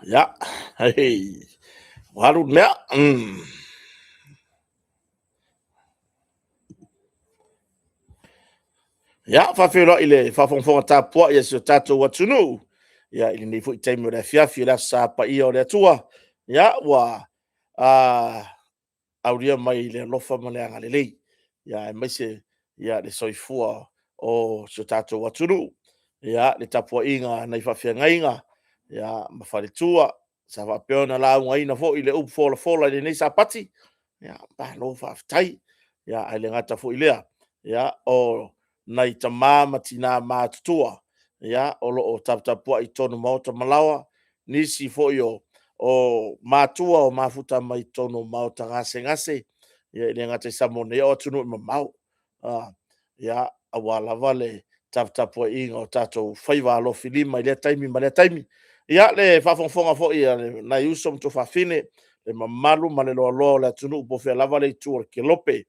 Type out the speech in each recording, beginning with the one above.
Ja, hey, warum mehr? Ja, whawhero i le whawhongwhonga tā pua i so tātou atunu. Ia, ili nei fwoi taimi o le fiafi la sa pa i o le atua. Ia, auria mai le lofa ma le anga le lei. Ia, e maise, ia, le soifua o so tātou atunu. Ia, le tapua inga nei whawhia ngainga. Ia, mawhare tua, sa whapeona la unga ina fo i le upu fola fola i le nei sa pati. Ia, pālo whawhitai. Ia, ai le ngata fo i lea. Ia, o nai ta mama tina mātutua. Ia, o lo o taputapua i tonu maota malawa. Nisi fo i o mātua o mafuta mai tonu maota ngase ngase. Ia, ili ngata i samone o atunu i mamau. Ia, awa lava le taputapua inga o tatou whaiva alo filima i lea taimi ma lea taimi. Ia, le whawhongwhonga fo i nai usom to whawhine. Le mamalu ma le loa loa le atunu upo fea lava le tua ke lope.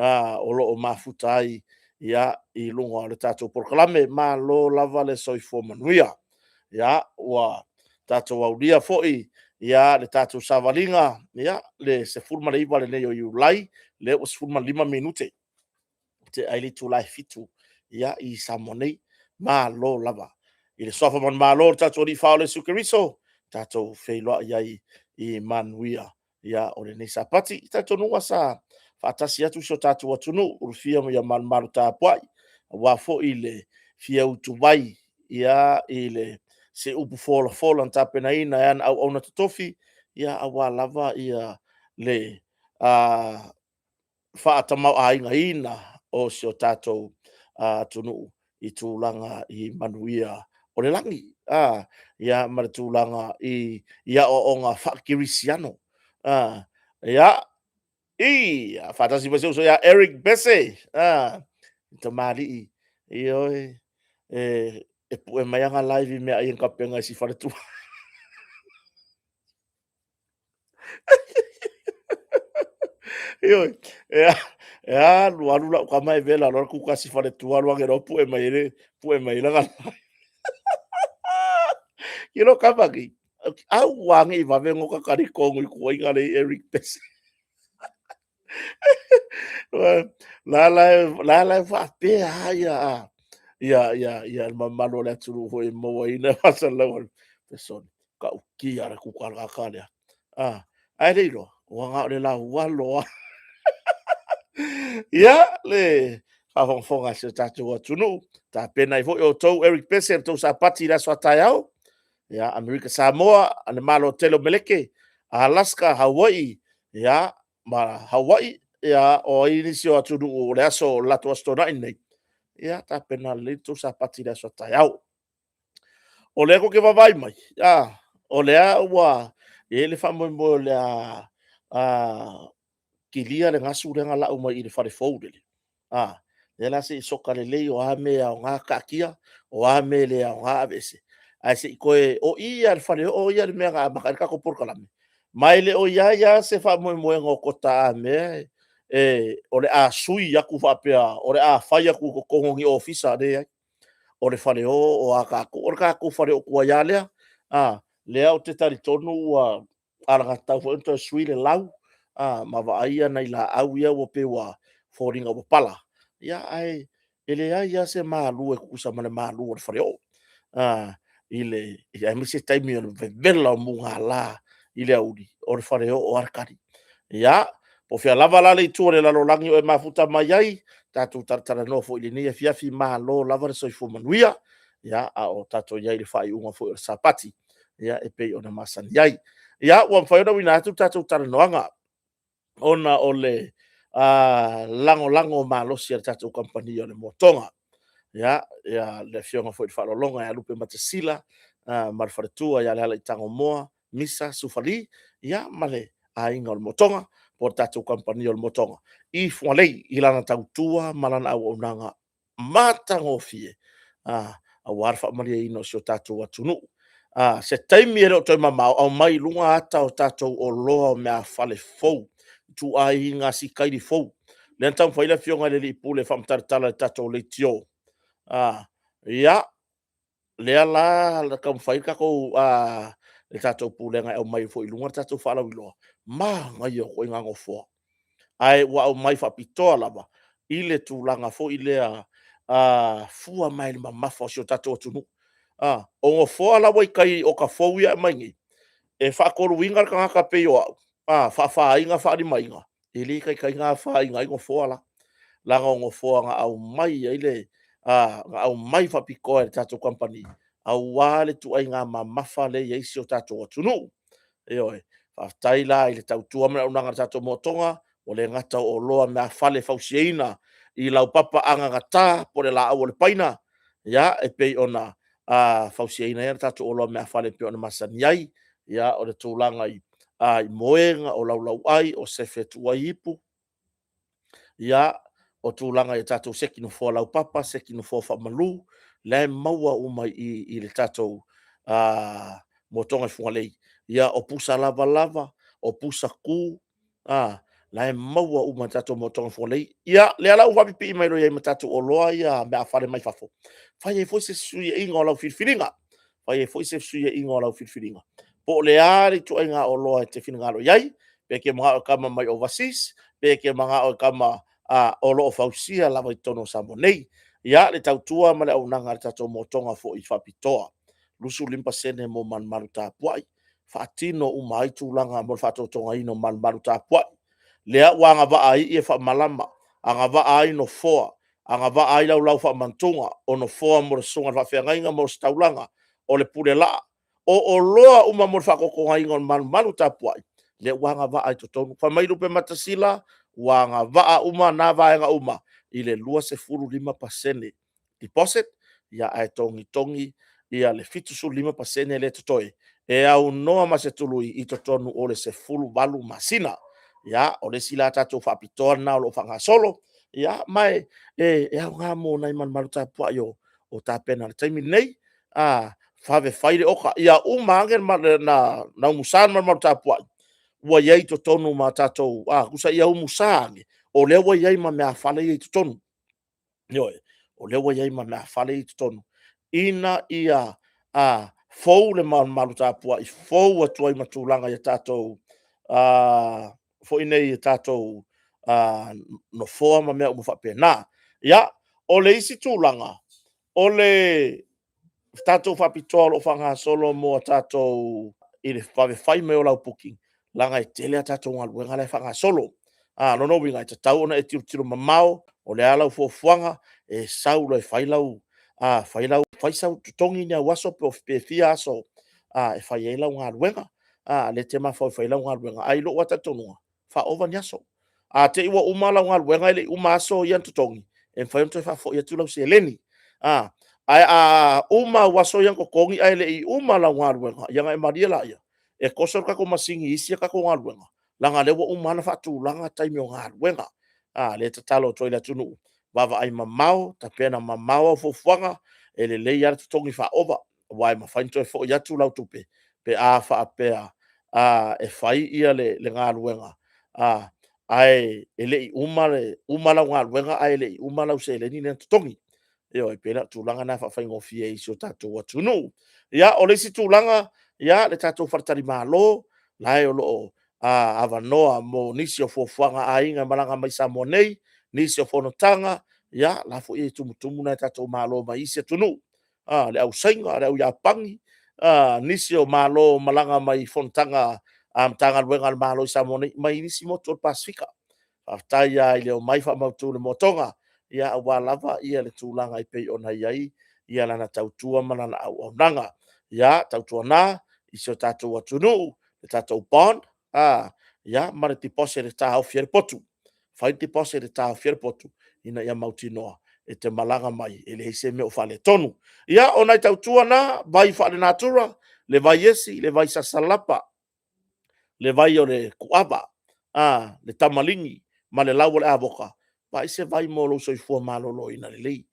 O lo o mafuta ai. Ia, i lunga o le tātou porkalame, mā lo lava le soifua manuia. Ia, ua tātou aulia foi, ia, le tātou savalinga, ia, le se fulma le iwa le nei o iulai, le o se fulma 5 minute. Te aili tu lai fitu, ia, i samonei, mā lo lava. I le sofa man mā lo, tātou li whao le sukeriso, tātou wheiloa iai i manuia. Ia, o le nei sapati, tātou nunga sa, fatasi atu so tatu atunu urufia mo ya malu ta puai wa fo ile fia utu vai ia ile se upu fola fola ta pena ina yan au ona tofi ia awa lava ia le fa atama ainga ina o so tatu tunu i tulanga i manuia o le langi ia maratulanga i ia o onga fakirisiano ia fantasi vai so ya Eric Besse. Tamali i oi e pu e mai anga live me ai ka penga si fare tu. Oi. Lu alu la ka mai vela lo ku ka si fare tu alu ngero pu e mai la. Kilo ka bagi. Au wangi va vengo ka kari kongo i ku ngale Eric Besse. La fa pe ya. Ia mamalo le tulu ho e mo ina pasa la person ka uki ara ku ka ka ai reiro wanga le la walo ia le fa fonga se tatu tunu ta pena i fo o to Eric Besse to sa pati la so taiao ia America Samoa ana malo telo meleke Alaska Hawaii ia ma Hawaii ia o inisio tunu o le aso lato astona nei ia ta pena le to sa pati la so taiao o le ko ke vavai mai o le ua e le mo le kilia le ngasu le ngala uma i le fare foude le la se soka le le o ame a nga kakia o ame le a nga vese a se ko o ia le fare o ia le mega makar ko por kala mai le o ia se mo ngo kota ame o le a sui ya ku fa pe o le a fa ya ku ko ngi ofisa de o le fale o ka ko fale o kua ia lea lea o te tari tonu aranga tau fo ento sui le lau ma va aia nei la au ia o pe wa foringa o pala ia ai ele ia se malu e kusa mane malu o le fale o ile ia mi se taimi o le vela o munga la ile audi o le fale o arkari ia po fia lava la le tu le la lo langi o e mafuta mai ai tatu tartara no fo ile ni fiafi malo lava le soifo manuia ia a o tatu ia le fai unga fo sapati ia e pe ona masani ai ia ua fai ona wina tu tatu tara noanga ona ole lango lango malo sia tatu company o le motonga ia le fionga fo fa lo longa ia lupe matasila mar fartua ia le tango moa misa sufali ia male a inga o le motonga por tatu company o le motonga i fualei i lana tautua malana au onanga matango fie a warfa maria ino so tatu atunu se taimi ero to mama au mai lunga ata o tatu o loa me a fale fou tu ai nga si kairi fou le tam faila fionga le pule fam tartala tatu le tio ia le ala la kam fai ka ko le tatou pulenga e mai fo ilunga tatou fala wilo ma ngai o ko ngango fo ai wa o mai fa pitoa lava ile tulanga fo ile a fua mai le mafo so tatou tunu o ngo fo ala wai kai o ka fo ia mai e fa ko winga ka ka pe yo fa inga fa di mai nga ile kai kai nga fa inga ngo fo ala la ngo fo nga au mai ile nga au mai fa piko e tatou company au wale tu ai nga mafa le ye si o tatou tunu e oi fa taila ile tau tua me una ngata tatou motonga o le ngata o loa me fale fausiina i lau papa anga ngata po le la o le paina ya e pe ona fausiina ya tatou o loa me fale pe ona masani ai ya o le tūlanga i moenga o lau ai o se fetua ipu ia o tūlanga i tatou seki no fō lau papa, seki no fō whamalu, le maua umai i le tatou mo tonga whungalei. Ia o pusa lava lava, o pusa kū, le maua umai tatou mo tonga whungalei. Ia, le ala uwapipi i mai roi ma tatou o loa ia mea whare mai whafo. Whai e fwoi se sui e inga o lau whiriwhiringa. Whai e fwoi se sui e inga o lau whiriwhiringa. Po le ari tu ai ngā o loa e te whiringa alo iai, pe ke mga o kama mai overseas, pe ke mga o kama o loo fausia lava i tono samo nei ia le tautua ma le aunaga le tatou motoga foʻi faapitoa lusu limpa sene mo malumalu tapuaʻi faatino uma ai tulaga mo le faatoutogaina malumalu tapuaʻi lea ua agavaa ii e faamalama agavaa ai no foa agavaa ai laulau faamatuga o no foa mo le suga le faafeagaiga mo le setaulaga o le pulelaa o loa uma mo le faakokogaiga o le malumalu tapuaʻi le ua agavaa ai totonu famailu pe matasila wanga vaa uma na vaenga uma i le 2.5% deposit ia ai tongi ia le 7.5% le totoe e au noa ma se tului i totonu o le se fulu valu masina ia o le sila tatou faapitoa na o loo faagasolo ia mai e au ngā mo nai malumalu tapuaʻi o tapena le taimi nei faavefai le oka ia uma age na umusa malumalu tapuaʻi ua iai totonu ma tatou kusa ia umusa age o lea ua iai ma mea fale i totonu ioe o lea ua iai ma mea fale i totonu ina ia fou le malumalu tapuaʻi fou atu ai ma tulaga ia tatou foʻi nei ia tatou no foa ma mea uma faapena ia o le isi tulaga o le tatou faapitoa o loo faagasolo mo tatou i le faavefai mai o lau puki langa e tele ata tonga luenga le fanga solo no no winga te tau ona e tiro mamao o le ala fuanga e saulo e failau fai sau tongi ni waso pe fia so e fai ela nga luenga le tema fai lau nga luenga ai lo wata tonga fa over nyaso te iwa umala nga luenga le umaso yan tongi e fai to fa fo ya tu lau se leni ai uma waso yan ko kongi ai le umala nga luenga yang e maria la ya e koso ka ko masingi isi ka ko ngaluenga langa le wo umana fatu langa taimi o ngaluenga le tatalo toila tunu bava ai mamao ta pena mamao fo fuanga e le ya tongi fa over wai ma fain to fo ya tu lau tupe pe fa apea e fai ia le ngaluenga ai ele umala ngaluenga ai le umala se le ni ne tongi io e pena tulaga na faafaiga ofia isi o tatou atunuu ia o le isi tulaga ia le tatou faletali mālō lae o loo avanoa mo nisi o fuafuaga aiga malaga mai samo nei nisi o fonotaga ia la foʻi e tumutumu na e tatou mālō mai isi atunuu le ausaiga le au iapagi nisi o mālō malaga mai fonotaga matagaluega le mālō i samo nei mai nisi motu o le pasifika faafetai ia i leo mai faamautū le motoga ia aua lava ia le tulaga i pei ona iai ia lana tautua ma lana auaunaga ia tautuanā isi o tatou atunuu le tatou bond ia ma le tipose le taofia le potu fai tipose le taofia le potu ina ia mautinoa e te malaga mai e le ise mea o faaletonu ia ona i tautuana vai faalenātura le vai esi le vai sasalapa le vai o le kuava le tamaligi ma le lau o le avoka pa ise vai mo lo soifua malōlōina lelei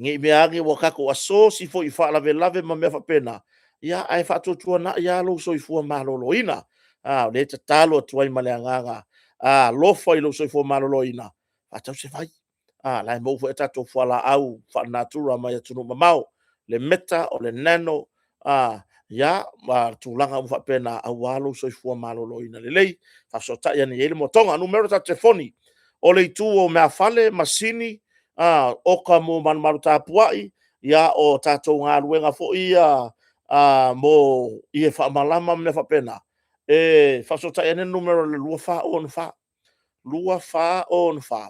nge'i mea age ua kako aso si fo'i fa'alavelave ma mea fa'apena ia ae fa'atuatuana ia lou soifua malōlōina o le tatalo atu ai ma le agaga lofa i lou soifua malōlōina fa'atau se vai lae mou fo'i tatou fuala'au fa'anatura mai atunuu mamao le meta o le nano ia ma tulaga uma faapena aualo soifua malōlōina lelei faasota ia ni ele motoga numero ta telefoni o le itu o mea fale masini oka mo manumalu tapuaʻi ia o tatou galuega foʻi ia mo ia faamalama mea faapena e faasotaʻi ane numero le lua faonofa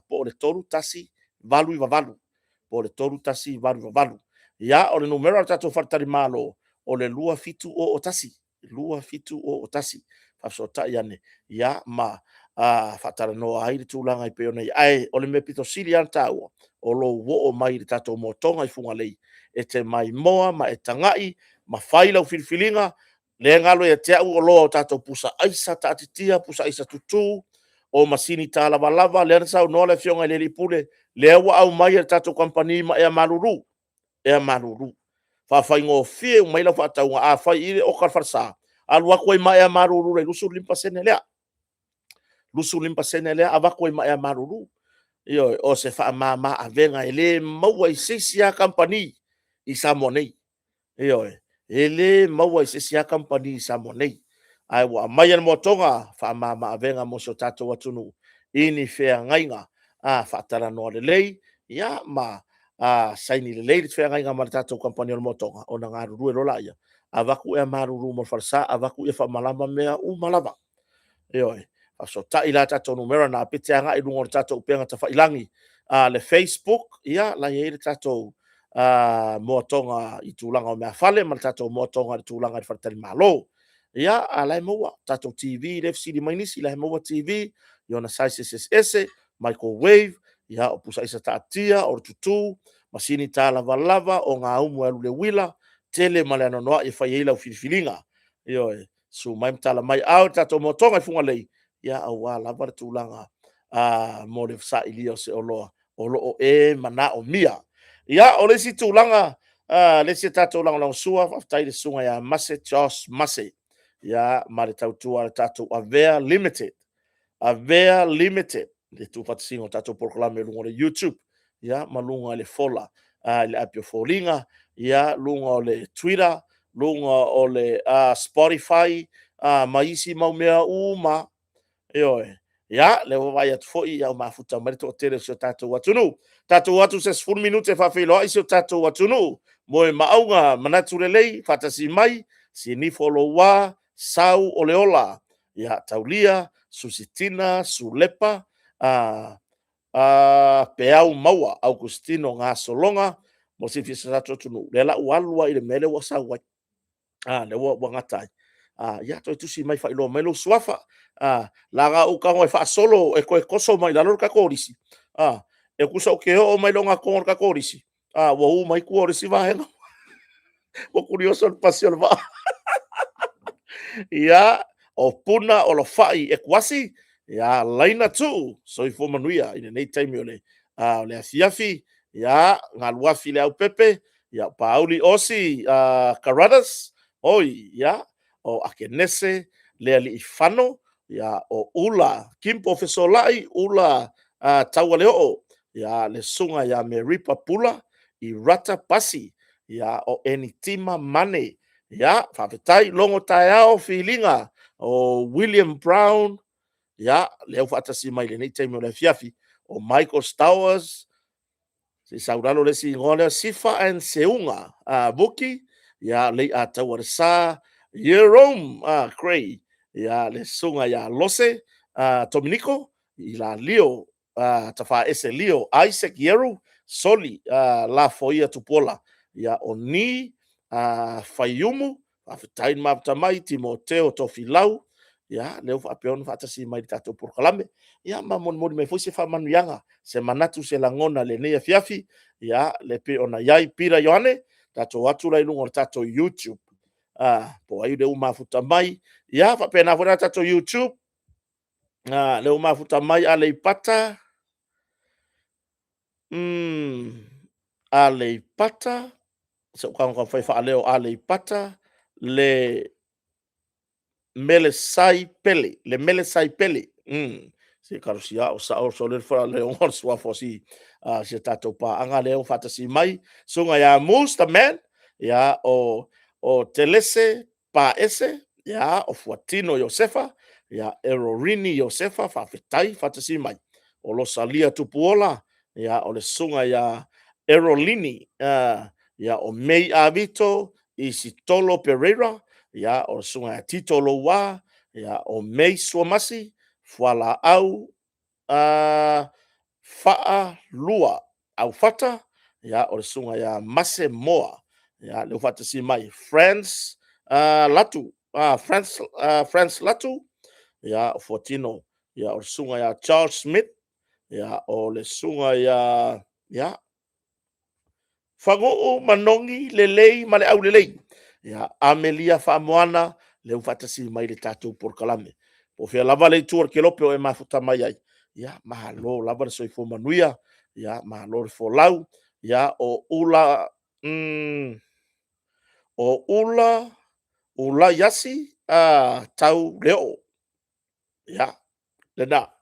po o le tolu tasi valu i vavalu po o le tolu tasi valu i vavalu ia o le numero a le tatou falatalimālo o le lua fitu o tasi faasotaʻi ane ia ma faatalanoa ai le tulaga i pe ona ae o le mea pitosili ana tāua o lou oo mai le tatou motoga i fuga lei e te mai moa ma e tagaʻi ma fai lau filifiliga le galo ia te aʻu o loa o tatou pusa aisa taʻatitia pusa aisa tutū o masini talavalava le ana saunoa le fioga i le lipule lea ua au mai le tatou kampani ma ea malulu faafaigofie umai lau faatauga afai i le oka le falasā alu aku ai ma ea malulu le lusu limpa sene lea avaku ai ma ea malulu io o se faamāmā avega e lē maua i seisi a kampani i Samoa nei io e lē maua i seisi a kampani i Samoa nei ae ua mai ana motoga faamāmā avega mo se o tatou atunu ini feagaiga faatalanoa lelei ia ma saini lelei le feagaiga ma le tatou kampani o le motoga ona galulue lo laia avaku ea malulu mo le falasā avaku ia faamalama mea uma lava ioe faasotaʻi la tatou numero na pete agaʻi luga o le tatou upega tafailagi le Facebook ia lai ai le tatou moatoga i tulaga o mea fale ma le tatou moatoga le tulaga i le falatalimālō ia alae maua tatou TV le fesili mai nisi lae maua TV i ona size ese microwave ia o pusa isa taatia o le tutū masini talavalava o ngā umu e alu le wila tele ma le anonoa i fai ai lau filifiliga ioe sumai matala mai ao tatou motoga i fuga lei ia auā lava le tulaga mo le fasailia o se oloa o loo e manao mia ia o lesi tulaga lesi tatou lagolagasua faafetai le suga iā mase Josh Mase ia ma le tautua le tatou Avea Limited le tufatasiga o tatou polokalame luga o le YouTube ia ma luga i le fola i le api o foliga ia luga o le Twitter luga o le Spotify ma isi maumea uma ioe ia le vavai atu foʻi iau mafuta ma le toʻatele o se o tatou atunuu tatou atu 60 minute e faafeiloaʻi i se o tatou atunuu mo e maʻauga manatu lelei faatasi mai sinifo oloua sau o le ola ia taulia susitina sulepa peau maua augustino gasologa mo se fisa tatou atunuu le laʻu alu ai le mea le ua sau ai le ua gata ai ia toe tusi mai faailoa mai lou suafa laga ukago e faasolo e koe koso mai lalo le kakolisi e kusa o ke oo mai lo gakogo le kakolisi ua u mai kua o le sivahega ua kulioso le pasi o le vaa ia o puna o lo faʻi e kuasi ia laina tuu soifua manuia i lenei taimi o le afiafi ia galuafi le aupepe ia pauli osi Carruthers oi ia o Akenese le alii fano ia o ula kimpo fesolaʻi ula taua le oo ia le suga ia Meripa Pula i rata pasi ia o Enitima Mane ia faafetai logo taeao filiga o William Brown ia le au faatasi mai lenei taimi o le afiafi o Michael Stowers se sauralo le sigoa lea sifa and seuga vuki ia lei a taua le sa Jerome Cray ia le suga ia lose Dominico i la lio tafaese lio Isaac Yeru soli la foia tupola ia o ni faiumu faafetai mafutamai Timoteo Tofilau ia leu faapeona faatasi mai le tatou polokalame ia ma molimoli mai foi se faamanuiaga se manatu se lagona lenei afiafi ia le pe ona iai Pira Ioane tatou atu lai luga o le tatou YouTube po ai le mafuta mai ia faapena foi na tatou YouTube le mafuta mai a le ipata a le ipata se ukaga fai faaleo a le ipata le Melesai Pele se karosia o sa o so le fa le on swa fosi se tatou paaga le o faatasi mai suga ia Mustaman ia o o Telese Paese, ia o Fuatino Iosefa, ia Erorini Iosefa, whawhetai whatasi mai. O Losalia Tupuola, ia o le sunga ia Erolini, ia o Mei Avito, Isitolo Pereira, ia o sunga ia Tito Loa, ia o Mei Suomasi, Fuala au, Faa Lua, au fata, ia o le sunga ia Mase Moa, ia le fata si mai, France Latu, France Latu, ia o Fortino, ia o le sunga ia Charles Smith, ia o le sunga ia Fango'o manongi lelei ma le au lelei. Ia Amelia Faamoana le ufatasi mai le tatou porkalame. Po fia lava le tuar ke lope o e mafuta mai ai. Ia mahalo lava le soifo manuia. Ia mahalo le folau. Ia o ula o ula yasi tau leo. Ia lena.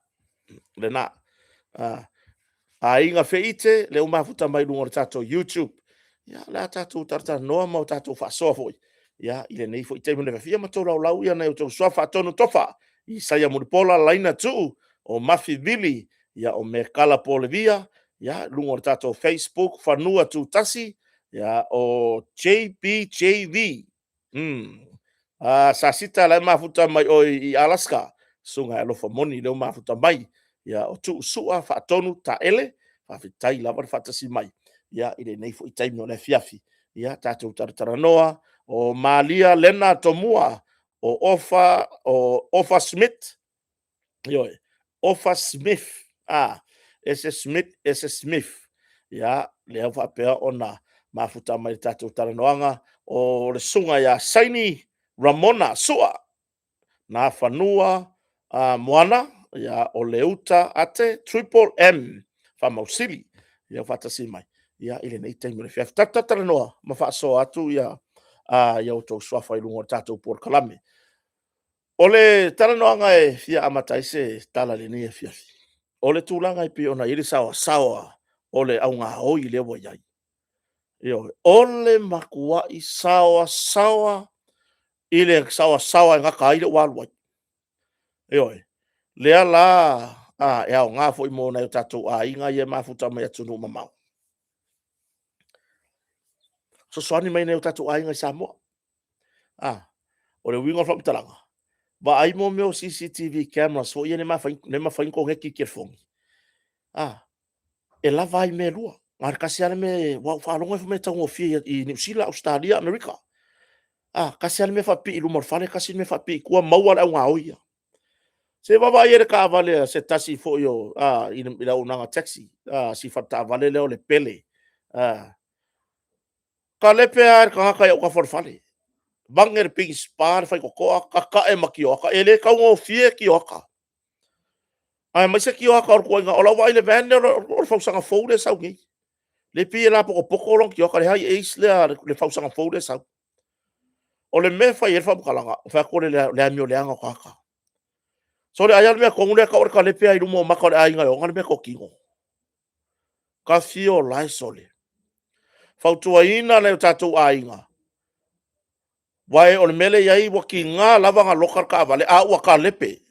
A inga feite le mafuta mai lunga tatou YouTube. Ia la tatou tartar noa mau tatou whasoa foi. Ia ile nei foi teimu le fia matou lau ia nei o tau soafa tonu tofa. I saia muripola laina tu o Mafi Vili. Ia o Mekala Polevia. Ia lunga tatou Facebook fanua tu tasi. Ia o JBJV. Sa sita la mafuta mai o i Alaska. Sunga e lofa moni leo mafuta mai. Ia o tu sua whaatonu ta ele, whawhitai lava whatasi mai. Ia ile nei fo i taimi o le fiafi. Ia tātou taratara o Malia Lena Tomua, o Ofa Smith. Ioi, Ofa Smith. S. Smith. Ia le au whapea o na mafuta mai tātou taranoanga o le sunga ia Saini Ramona Sua. Na whanua moana, ia o leuta ate Triple M whamausili ia whatasi mai ia ile nei teimu le fiaf tatara noa ma whaaso atu ia ia o tau swafa i lunga tātou por kalame o le tara noanga e fia amataise tala le nia fiafi o le tūlanga i pi ona iri sawa o le au ngā hoi lewa iai o le makua i sawa ile sawa ngaka aile waluai lea la e au ngā fo i mō nei o tātou inga ia mafuta mai atu no mamau. So soani mai nei o tātou inga i Samoa. O le winga whaptalanga. Ba ai mō meo CCTV cameras fo ia ne mawhainko ngeki kia fongi. E lava ai me lua. Ngā kasi ane me wau whaalonga fo me tau ngofia i New Zealand, Australia, Amerika. Kasi ane me whapi i lumar whale, kasi me whapi i kua maua au ngā oia. Se baba ia ka vale se tasi fo yo ina unanga taxi si fata vale leo le pele ka lepe ar ka ka yo ka for fale banger ping spar fai ko ka e makio ka ele ka ngo fie ki oka ai mai se ki oka ko nga ola vai le van o fo sanga fo de sau ngi le pi la poko long ki oka le hai eis le fo sanga fo de sau o le me fai fa kalanga fa ko le amio le anga ka so le ayal me ko ngule ka orka le pe ai rumo maka le ainga o ngale me ko kingo. Ka fio lai sole. Fautua ina le tatou ainga. Wai o le mele iai wa ki ngā lava ngā lokar ka vale a ua ka lepe.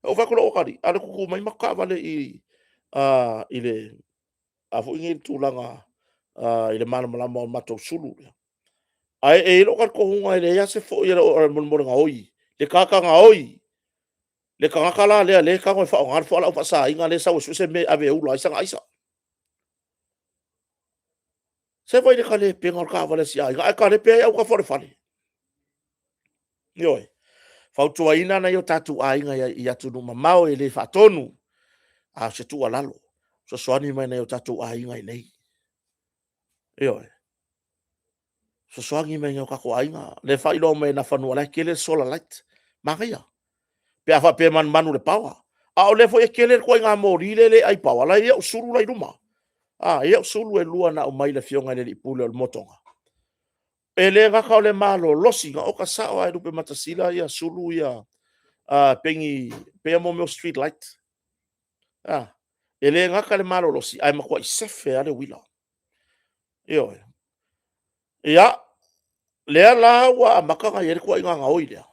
O whakura o kari, ale kuku mai maka vale i le fu ingi tūlanga i le mana malama o matou sulu. Ai e lokar ko hunga i le ia se fo i le o ngā oi. Le kaka ngā oi. Le kangakala le ka ko fa ngar fo ala fa sa inga le sa o se me ave u la isa isa se vai de kale pe ngor ka vale sia inga ka le pe au ka for fale yo fa tu ina na yo tatu a inga ya tu no mamao e le fa tonu a se tu alalo so swani mai na yo tatu a inga nei yo so swangi mai yo ka ko inga le fa ilo mai na fa no la kele solar light maria pe afa pe man manu le pawa a o le fo e kele ko nga mori le ai pawa la ia usuru la iruma ia usuru e lua na o mai le fionga le ipule o motonga e le nga ka o le malo losi nga o ka sawa e rupe matasila ia sulu ia pengi pe mo meu street light e le nga ka le malo losi ai makua i sefe ale wila ia lea la wa makanga yere ko inga nga oile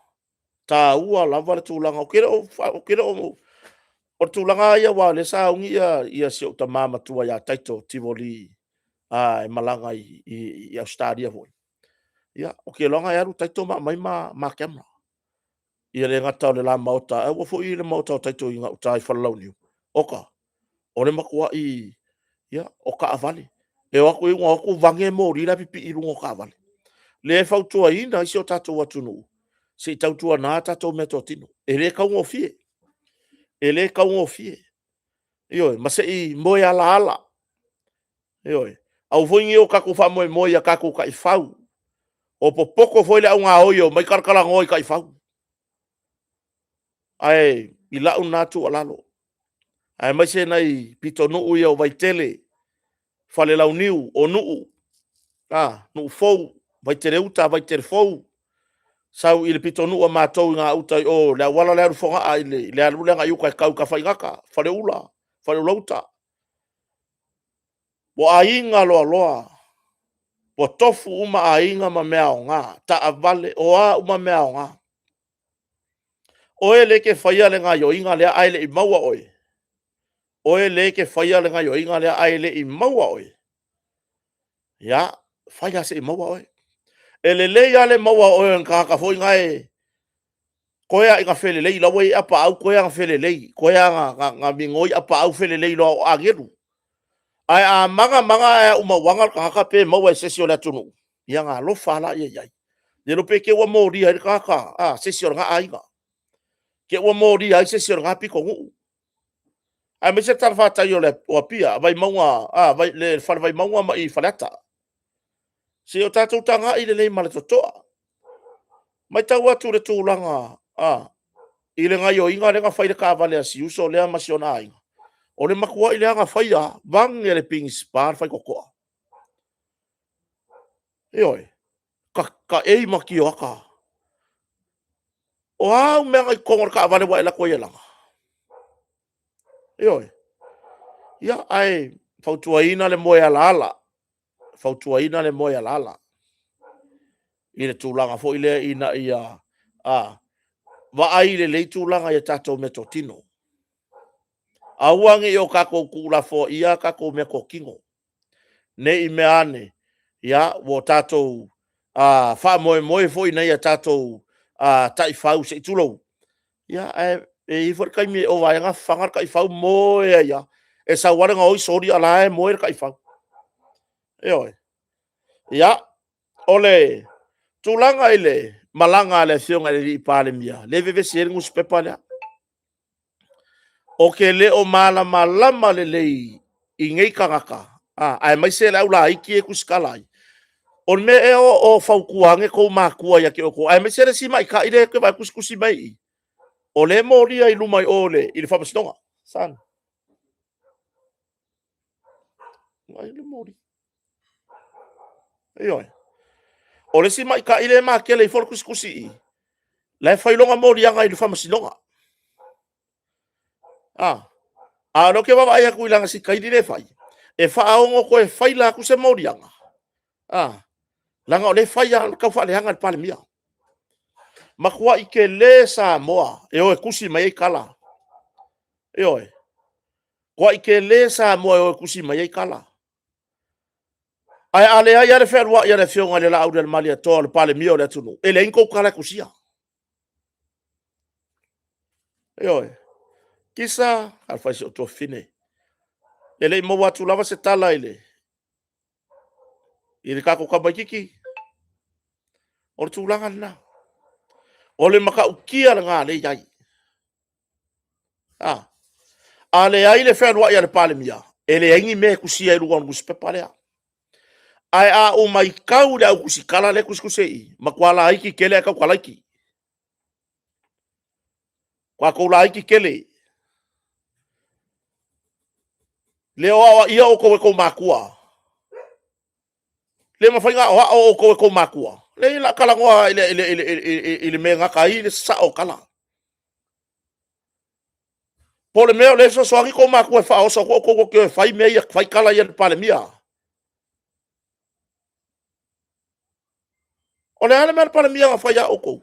ta ua lava le tulanga o kere o tulanga ia wa le sa ungi ia se o tamama tua ya taito tivoli e malanga i Australia vo ia o ke longa ya taito mai ma kemra ia le ngata le la mauta e wo fo i le mauta taito inga utai fallauni oka o le makua i ia o ka avali e o ko inga ko vange mo ri la pipi i rungo ka avali le fautua ina isi o tatou atunu se tautua na tatou metotino e le kaungo fie e le kaungo fie io ma se i moia ala ala io au voingi o kako fa moia kako ka i fau o popoko foi le au nga oio mai karkala ngoi ka i fau ai i la unatu alalo ai mai se nai pito no ia o vai tele fale lau niu o nuu nu fou vai tere uta vai tere fou sau i le pito nuu a mātou ngā uta o le wala le arufonga a le arule nga yuka kau ka whaingaka fale ula fale ulauta o a inga loa loa o tofu uma a inga ma mea o ngā ta avale o a uma mea o ngā o e leke whaia le ngā yo inga lea aile i maua oe o e leke whaia le ngā yo inga lea aile i maua oe ya whaia se i maua oe e le leia le maua oe en ka foi ngai koea inga fele lei lawa i apa au koea nga fele lei koea nga mingoi apa au fele lei lo ageru ai a manga e uma wanga ka pe maua sesio la tunu ia nga lo fala ia ia ye lo pe ke wa mori ai ka sesio nga ainga ke wa mori ai sesio nga piko ngu ai me se tar fata yo le o pia vai maua vai le fal vai maua mai falata se o tatu tanga i le lei male totoa mai tau atu le tūlanga i le ngai o inga le nga whaile ka vale a si uso lea masiona inga o le makua i le anga whaia vang e le ping spar whai kokoa e oi ka ei maki o aka o au mea ngai kongor ka vale wa e la koe langa e oi ia ai fautua ina le moe ala fautua ina le moe ala i le tūlanga fo i le ina ia wa ai le tūlanga i tatou me totino auange i o kako kula fo ia kako me ko kingo ne i me ane ia wo tatou fa moe fo i nei a tatou tai fau se tulo ia e i for kai me o vai nga fangar kai fau moe ia e sa wara nga oi sori ala e moe kai fau e oi ia ole tūlanga ile malanga le fionga le i pale mia le veve se ngus pepala o ke le o mala malama le lei i ngei kangaka ai mai se lau la iki e kuskalai on me e o faukuange ko makua ya ke o ko ai mai se si mai ka ide ke vai kuskusi mai o le moria i lumai ole i le famastonga san ai le mori oi o le si mai ka ile ma ke le for kuskusi le failonga moria ngai le famastonga no ke baba ia kuilanga si kai dire fai e faaongo ko e faila ku se morianga langa o le faia ka fa le hanga pale mia makua i ke le sa moa e o e kusi mai kala e oi ko i ke le sa moa e o e kusi mai kala ai ale ai ale ferwa ia le fionga le la au del malia to le pale mia o le tunu e le inko kala kusia e oi kisa alfa se to fine ele mo watu lava se tala ile kako kabakiki o tūlanga na o le maka ukia la ngā le iai ale ai le whenua ia le pale mia ele aingi me kusia i ruan kuspe palea ai o mai kau le au kusikala le kuskusei makuala aiki kele a kau kalaiki kwa koula aiki kele le o ia o kowe ko makua le mawhainga o kowe ko makua le la kalangoa ile me ngaka i le sa o kala po le meo le so soangi ko makua fa o so ko ke fai me ia fai kala ia pale mia O le ale mea pala mia nga whai a oko.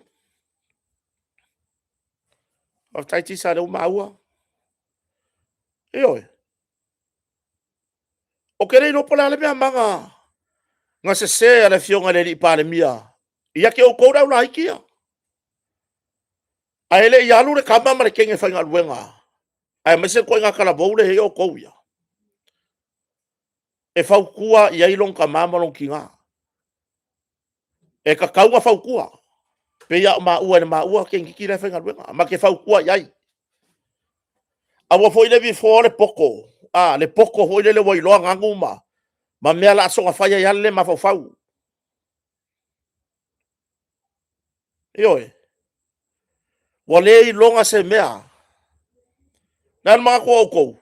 O taiti sa reu maua. E oe. O kere ino pala ale mea manga. Nga se se ale fionga le li pale mia. Ia ke o kou rau la ikia. A ele i alu le kama ma le kenge whainga luenga. Ai mese koe ngā kala boule he o kou ia. E whau kua i ailong ka mamalong ki ngā. E ka kaunga whau kua. Pe ia ma ua ne ma ua kengi ki le whainga luenga. Ma ke whau kua iai. Awa foi le vi fo le poko. Le poko foi le wailoa ngangu ma. Ma mea la songa whaia ia le ma fau fau. Ioe. Wale i longa se mea. Nan mga ko o kou.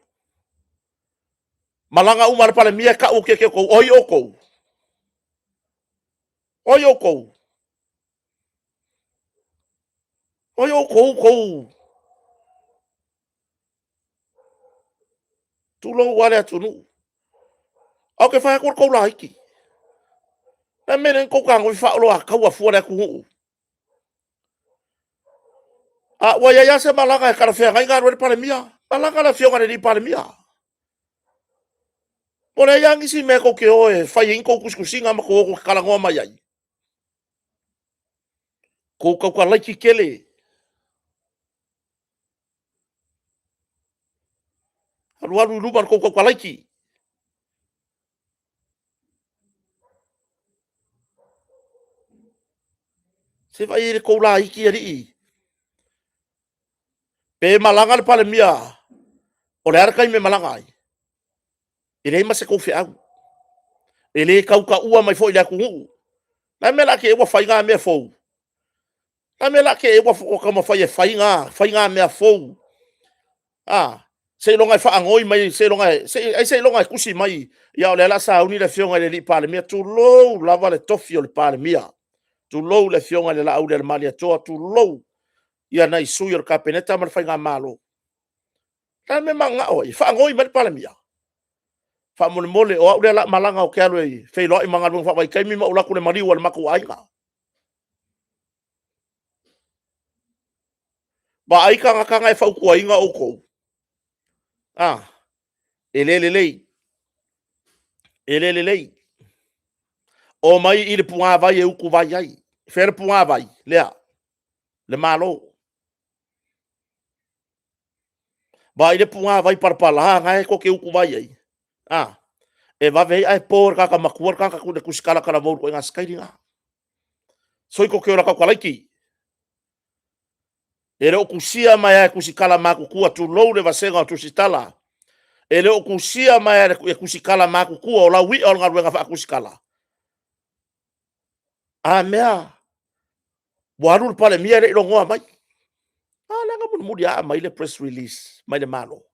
Malanga umar pale mia ka uke ke kou. Oi o kou. Oi o kou. Oi o kou kou. Tulo wale atunu. Au ke whaia kou la hiki. Na menen kou kango i whaolo a kaua fuare aku huu. Waya ya se malanga e karawhia ngai ngā roi pale mia. Malanga la fionga ni pale mia. Ora yang isi me ko ke oe fai inko kuskusinga ma ko kalangoa mai ai. Ko ka laiki kele. Alu luman ko ka laiki. Se vai ele ko la iki ari. Pe malanga le pale mia. Ora arka me malanga ai. Ele ma se ko fe au. Ele ka ua mai fo ile ku hu. Na me la ke wa fai nga me fo. Na me la ke wa fo ka ma fai nga me fo. Se longa fa angoi mai se longa kusi mai ya le la sa uni le fionga le li pale mia tu lo lava le tofio le pale mia. Tu lo le fionga le la au le malia toa tu lo ia na isu yo kapeneta mal fa nga malo. Na me manga oi fa angoi mai pale mia. Fa mole o le la malanga o kelo i fe lo i manga fa vai kai mi ma ula ku le mari wal maku ai nga. Ba ai ka nga e fa ku ai nga o ko. Ele. O mai i le punga vai e uku vai ai. Fer punga vai, lea. Le malo. Ba i le punga vai parpala nga e ko ke uku vai ai. E va vei ai por ka makuar ka ku de kuskala kala mo ko nga skairi nga. Soi ko ke ora ka laiki. Ele o kusia mai e kusikala maku kua tu lou le vasenga tu sitala. Ele o kusia mai e kusikala maku kua o la wi o nga ruenga fa kusikala. Mea. Warul pale mia le longoa mai. Langa mun mudia mai le press release, mai le malo.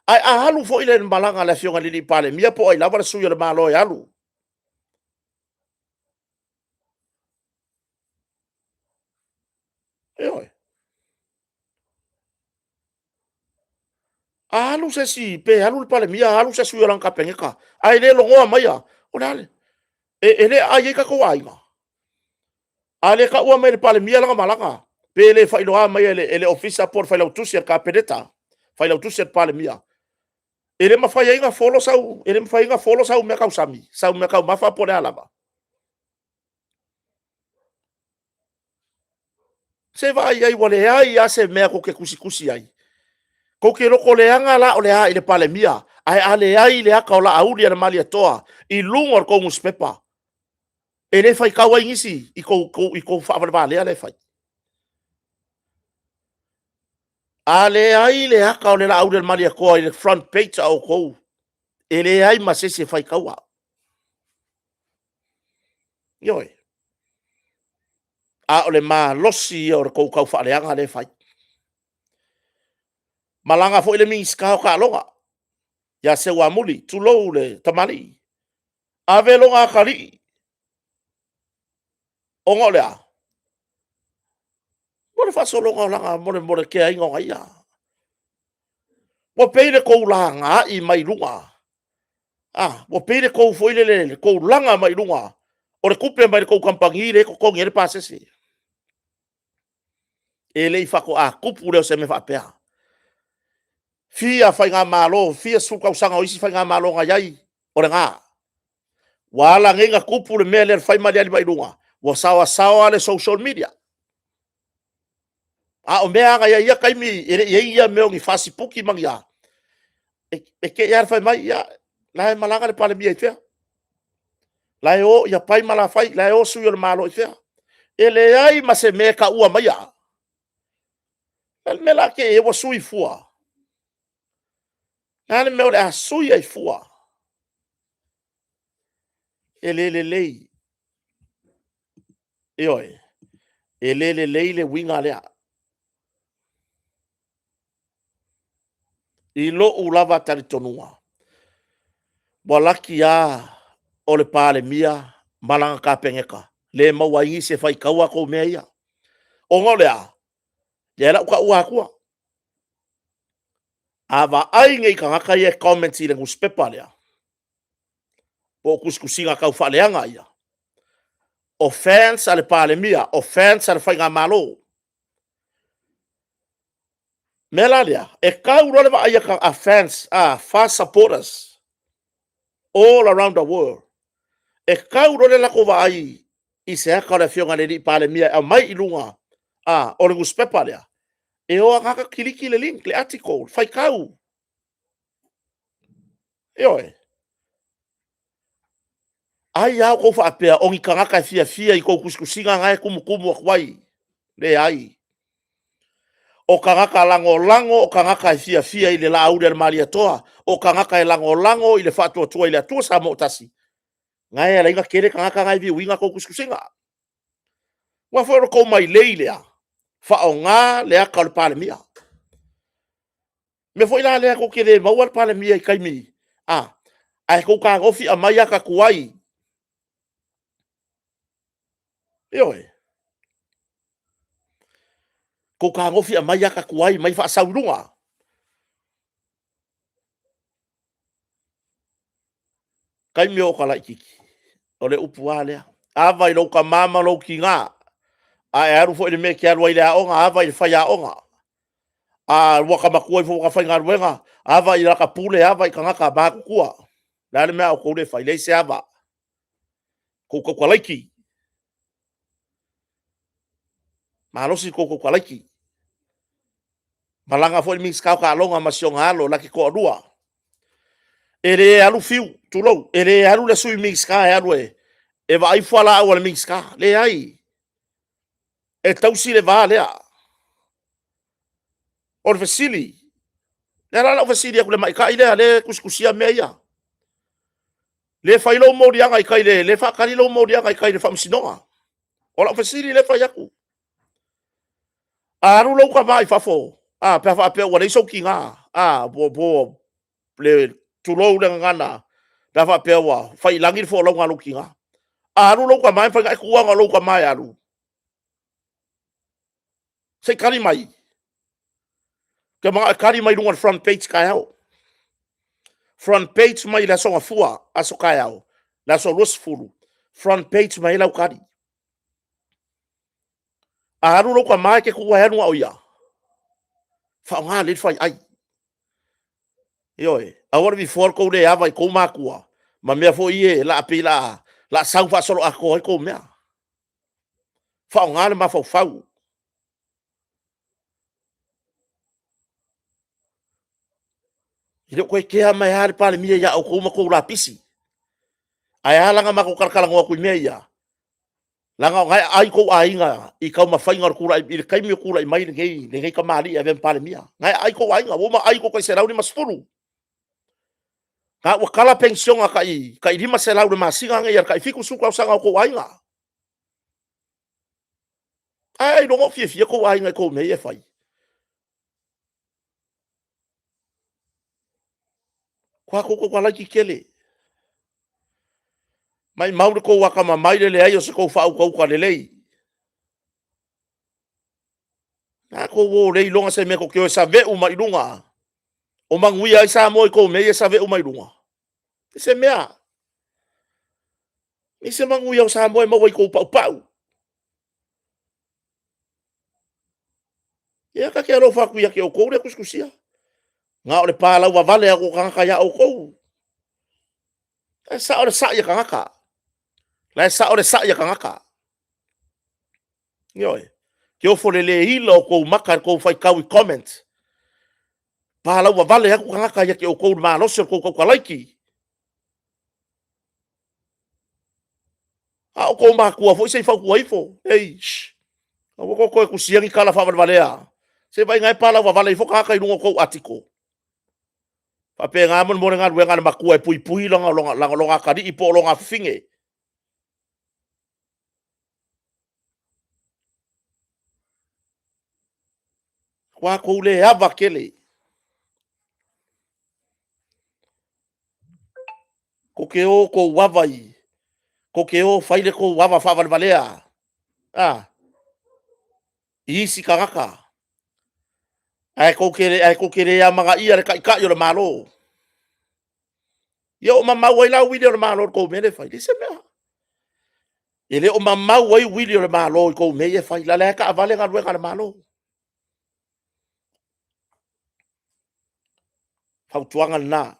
Ai halu fo ile malanga le fionga li pale mia po ai lava suyo le malo e halu. Oi. Halu se si pe halu pale mia halu se suyo lang kapengeka. Ai le longoa mai ya. Onale. Ele ai ka ko ai nga. Ale ka ua mai le pale mia langa malanga. Pe le fa ilo mai ele officer por fa lo tusia ka pedeta. Fa lo tusia pale mia. Ele ma fai inga folo sau, ele ma fai inga folo sau me kau sami, sau me kau mafa pole alava. Se vai ai wale ai ase me ko ke kusi ai. Ko ke roko le anga la o le ai le pale mia, ai ale ai le aka o la auli ana mali toa, i lungor ko muspepa. Ele fai kau ai ngisi, i ko fa vale ale fai. Ale ai le aka o le la auli ana mali ko i le front page au ko. Ele ai ma se fai kau a. Yoi. O le ma losi o ko kau fa le anga le fai. Malanga fo ile mi ska ka longa. Ya se wa muli tu lo le tamali. Ave longa kali. Ongo le a. Mo le fa so longa langa mo le ke ai ngo ai a. Wo peile ko langa i mai lunga. Wo peile ko fo ile le ko langa mai lunga. O le kupe mai ko kampangi le ko ngere pasese. E le fako a kupu le se me fa pea. Fia fai ngā malo, fia suka usanga o isi fai ngā malo ngā iai. O le ngā. Wala ngenga kupu le mele fai mali ali mai lunga. Wa sawa le social media. A o mea ngā ia kaimi, ia meo ngi fasipuki mangia. E ke ia fai mai ia, lai malanga le pale mia i fea. Lai o ia pai mala fai, lai o sui o le malo i fea. E le ai ma se me ka ua mai a. Me la ke e wa sui fua. Nane meo le a sui ai fua. E le lei. E oi. E le lei le winga lea. I lo ulava tari tonua. Walaki a o le pale mia malanga ka pengeka. Le mawaingi se fai kaua ko mea ia. O ngole a. Le la uka ua akua. Ava ai ngai ka ngaka ia comments i le nguspepa lea. Po kuskusinga kau whaleanga ia. Offense ale pale mia. Offense ale whainga malo. Mela lea. E kau role wa aia ka offense. Fast supporters. All around the world. E kau role lako wa ai. I se haka le fionga le li pale mia. A mai ilunga. O le nguspepa lea. E oa ngaka kiliki le link. Le article. Whai kau. E oe. Ai au ko fa apea o ngi kangaka fia i ko kuskusinga ngai kumu akwai. Le ai. O kangaka lango o kangaka fia i le la au le mali atoa. O kangaka e lango i le fatua tua i le atua sa mo tasi. Ngai ala inga kere kangaka ngai vi winga ko kuskusinga. Wa fo ko mai leilea. Fa o nga le aka le pale mia. Me foi la le ko kere mawal pale mia i kaimi. Ai ko ka gofi a mai aka kuai. Ioe. Ko ka ngofi a mai aka kuai mai fa saurunga. Kai meo ka lai kiki. O le upu alea. Ava i lo ka mama lo ki ngā. A e aru fo i le me ke aru i le aonga. Ava i le whai aonga. A waka makua i fo ka whai ngā ruenga. Ava i raka pule ava i ka ngaka bāku kua. Nā le mea o kou le whai leise ava. Ko ka laiki. Malosi ko ka laiki. Malanga fo i mings kau ka alonga masionga alo laki ko adua. E re alu fiu, tulou. E re alu le sui mings ka e alu e. E va ai fala au le mings ka. Le ai. E tausi le va lea. O le fesili. Le ala o fesili aku le maika i lea le kuskusia mea ia. Le failo mori anga i kai le whakari lo mori anga i kai le whamsinonga. O la fesili le fai aku. Aru lau ka mai fafo. Pea whapea ua reiso ki ngā. Bo le tulou le ngana. Pea whapea ua whai langir fo lau ngā lau ki ngā. Aru lau ka mai whai ngai kuanga lau ka mai aru. Sei kari mai. Ke mga kari mai runga front page kai hau. Front page mai la songa fua aso kai hau. La so ros furu. Front page mai lau kari. Aru lau ka mai ke kua henu au ia. Whao ngā lit whai ai. Ioe. Awara vi fuar kou le awa i kou mākua. Ma mea fo ie la api la sau wha solo ako ai kou mea. Whao ngā le ma fau. I leo koe kea mai hare pale mia ia au kou kou la pisi. Ai alanga mako karakalangoa kui mea ia. Langa ngai ai kou ainga i kau mawhainga kura i le kaimi kura i mai le ngei ka maali a ven pale mia. Ngai ai kou ainga, woma ai kou kai se rauni masfuru. Ka wakala pensionga kai lima se rauni masinga ngai kai fiku suka usanga kou ainga. Ai rongo fia kou ainga kou mea e fai. Kwa kou laki kele. Mai maure kou waka ma mai le ai o se kou whau kou ka lelei. Nā kou wō rei longa se me ko kio e sa veu mai runga. O mangui ai sa moi kou me e sa veu mai runga. Se mea. I se mangu iau sa moe mau i kou pau. Ia ka ke alo whaku ia ke o kou le kuskusia. Ngā o le pālau wa vale a ko kangaka ia o kou. E sa o le sa ia kangaka. La sa o le sa ia kangaka. Ioi. Ke o fole le hila o kou maka kou fai kau i comment. Pālau wa vale a ko kangaka ia ke o kou maa losi o kou kalaiki. A o kou maa kua fo i sei fau kua ifo. Ei, shh. A wako koe kusiangi kala whaman valea. Se vai ngai pālau wa vale i fo kangaka i rungo kou atiko. Pape ngā mon mōre ngā rue ngā makua e pui pui longa kari i po longa whiwhinge. Kua kou le hava kele. Ko ke o ko wawai. Ko ke o whaile ko wawa whawan valea. Isi kangaka. Ai ko kere a mga ia re kai o le malo. Ia o mamau ai lau wili o le malo ko mele whai. Lise mea. Ele o mamau ai wili o le malo ko mele whai. La leka a vale ngā rue ngā le malo. Fautuanga na.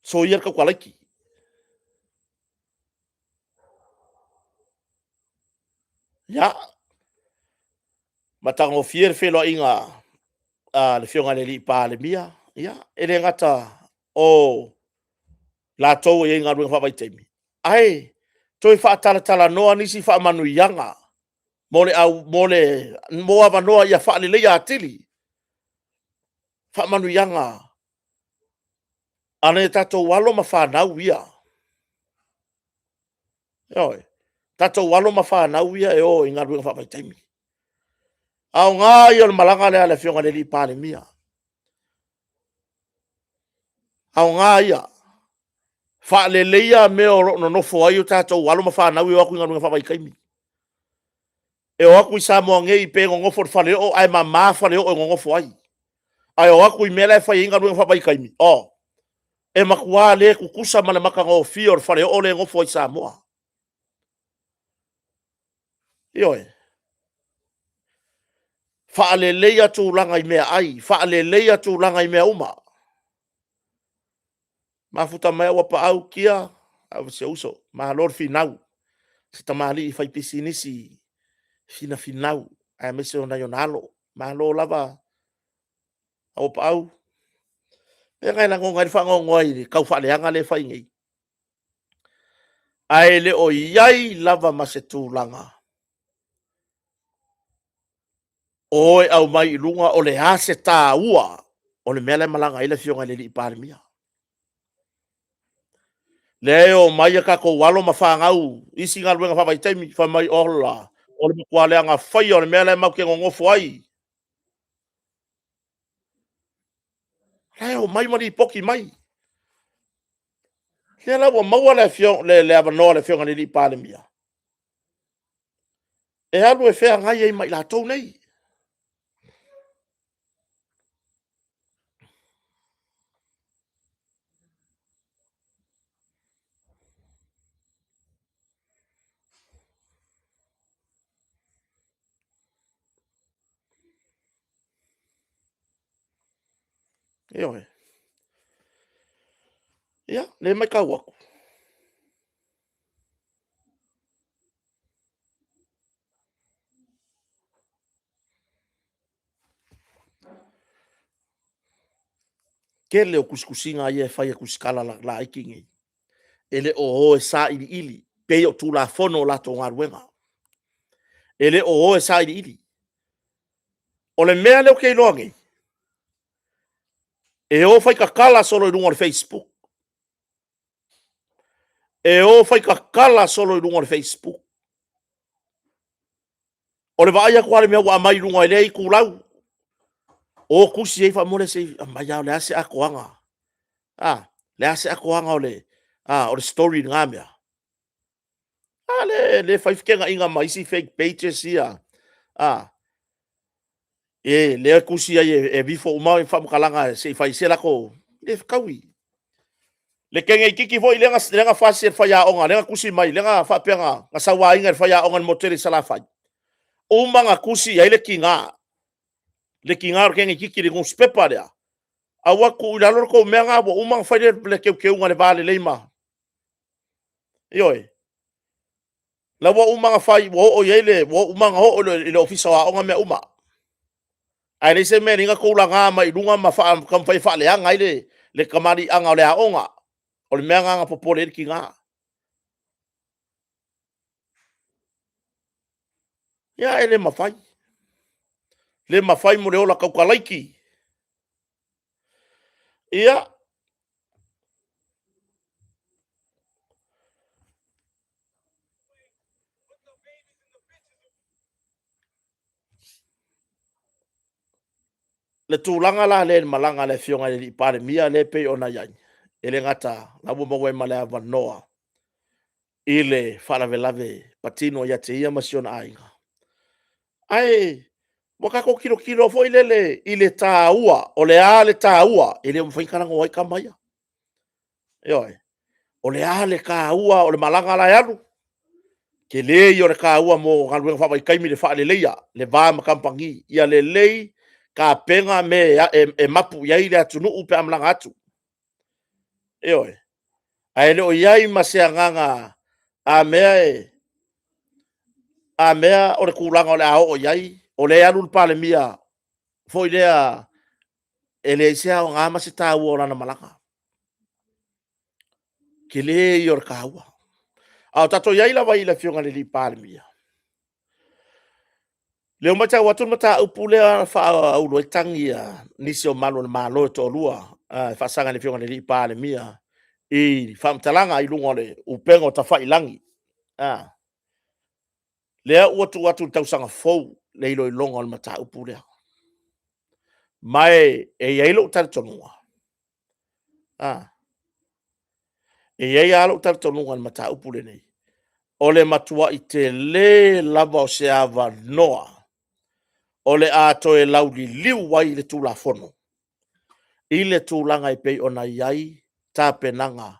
So ia ka kwalaiki. Ya. Matango fier felo inga. Le fionga le li pa le mia. Ya. Ele ngata o la tau e ngā rue ngā teimi. Ai. Toi whaatala noa nisi wha manu ianga. Mole moa wanoa ia wha le a tili. Wha manu ianga. Ane tato walo ma whanau ia. Ioi. Tato walo ma whanau ia e o i ngā rue ngā teimi. Au ngā i o malanga lea le fionga le li pāle mia. Au ngā ia. Wha le leia me o no nofo ai o tato walo ma whanau i o aku i ngā rue ngā kaimi. E o aku i sa moa ngei pe ngofo whale o ai ma whale o ngofo ai. Ai o aku i mele whai inga rue ngā kaimi. O. E makua le kukusa male maka ngō fio whale o le ngofo i sa moa. Ioi. Wha le leia tū langa i mea ai. Wha le leia tū langa i mea uma. Mafuta mea wapa au kia. Au se uso. Ma lor finau. Se tamali i whai pisi nisi. Fina finau. Ai mese o na yonalo. Ma lo lava. Au pa au. E ngai lango ngai whango ngoi. Kau whale anga le whai ngei. Ai le o iai lava ma se tū langa. Oi au mai lunga o le hase tā ua. O le mele malanga ile fionga le li pāre mia. Leo mai ka ko walo ma whangau. Isi ngā ruenga whawai teimi wha mai ola. O le mkua lea ngā whai o le mele mau ke ngofo ai. Leo mai mani poki mai. Lea lau maua le fiong le avanoa le fionga le li pāre mia. E halu e whea ngai ei mai la tau nei. Eo he. Ia, le mai kau aku. Ke leo kuskusinga ia e whai a kuskala la ikingi. Ele o e sa ili ili. Pei o tū la fono la tō ngā ruenga. Ele o e sa ili ili. O le mea leo kei loa ngei. E o fai ka kala solo i runga le Facebook. E o fai ka kala solo i runga le Facebook. O le vaia kwa le mea wa mai runga i lei kulau. O kusi ei fa mole se mai au le ase akoanga. Le ase akoanga o le story ngā mea. Le fai fikenga inga maisi fake pages ia. Le kusi ai e bifo umau e whamukalanga se fai se lako. Le kaui. Le kenge kiki vo lenga fasi faya onga lenga kusi mai lenga fa penga ngasawa inga faya onga moteri sala fai. Uma nga kusi ya le kinga kenge kiki le ngus pepa dia. Awa ku ilalor ko menga bo uma fa le ke unga le vale leima. Yoi. La wo uma nga fai wo o yele wo uma nga ho le ofisa wa onga me uma. Ai le se me ringa ko la nga mai dunga ma fa kam fai fa le anga le kamari anga le onga. O le mea nganga popole ki ngā. Ia e le mawhai. Le mawhai mo le ola kaukalaiki. Ia. Le tūlanga la le malanga le fionga le ipare mia le pe ona iai. E le ngata la mo mawe male ava noa. I le whalavelave patino ia te ia masiona ainga. Ai, wakako kilo fo i le tā ua, o le a le tā ua, i le mwhainkaranga o ka maia. Ioi, o le a le ka ua, o le malanga la yalu. Ke lei o le ka ua mo ngaluenga whawai kaimi le wha le leia, le vā makampangi, ia le lei ka penga me e mapu iai le atu nuu pe amlanga atu. Ioi, ai le o iai masea nganga a mea o le kulanga o le ao o iai, o le alu pale mia, fo idea e le isea o ngā masi tā ua o lana malanga. Ke lei o le ka ua. Au tato iai la vai la fionga le li pale mia. Leo mata watu mata upule fa au lo tangi nisi o malo malo to lua fa sanga le fionga le li pale mia i fam talanga i lunga le upengo ta fa ilangi le watu tau sanga fou le ilo i longa mata upule mai e yelo tar tonua e yelo tar tonua mata upule nei ole matua i te le lava o se ava noa o le ato e lauli liu wai le tula fono. I le tūlanga i pei ona iai, tā penanga.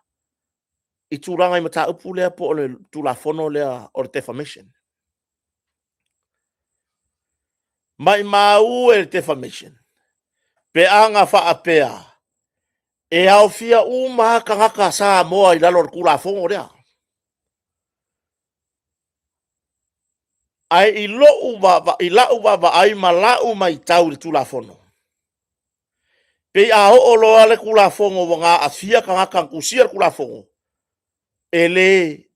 I tūlanga i mata upu lea po o le tula fono lea o le defamation. Mai mau e le defamation. Pe anga wha apea. E au fia uma kangaka sa moa i lalo kula fono lea. Ai i lau baba ai ma lau mai tau le tula fono. Pe a o loa le kula fongo wanga a fia kangaka kusia kula fongo. Ele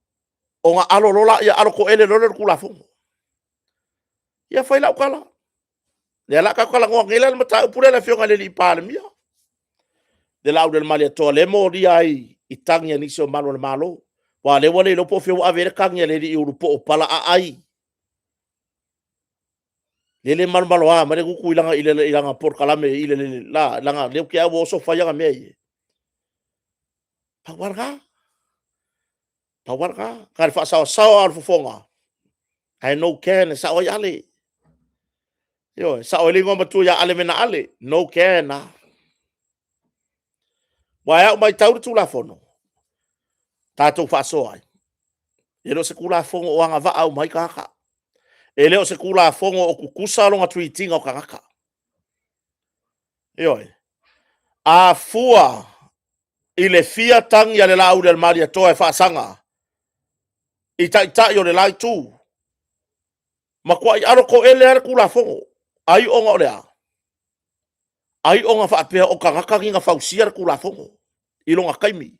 o nga alo lola ia alo ko ele lola kula fongo. Ia fai lau kala. Le ala ka kala ngwa ngila le mata upule le fionga le li pale mia. De lau del malia to le mo di ai i tangi ni so malo le malo. Wa le wale lo po fio avere kangi le di uru po pala a ai. Le malo a mare ku ilanga ilanga por kalame ile la langa le ke a wo so fa yanga me. Pawarga. Kar fa sa al fonga. Ai no ken sa o yale. Yo, sa o lingo matu ya ale mena ale, no kena. Wa ya mai tau tu la fono. Tato fa so ai. Elo se kula fongo o anga va au mai kaka. Ele se kula fongo o kukusa longa tweetinga o kaka. Yo. A fua ile fia tang ya le lau del maria to e fa sanga. Ita yo le lai tu. Ma kwa aro ko ele ar kula fongo. Ai onga olea. Ai onga fa apea o kaka kinga fa usia kula fongo. Ilonga kaimi.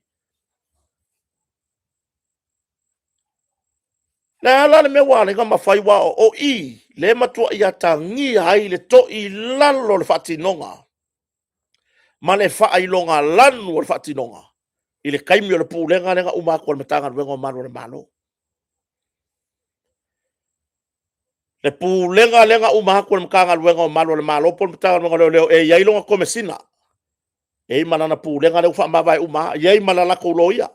Na ala le mewa le ngama fai wa o i le matua i atangi hai le to i lalo le whatinonga. Ma le whailonga lanu le whatinonga. I le kaimi o le pūlenga lenga umako le matanga ruenga o manu le malo. Le pūlenga lenga umako le makanga ruenga o manu le malo po le matanga ruenga leo leo e yailonga komesina. E manana pūlenga le ufa mawai uma, yei malala kouloia.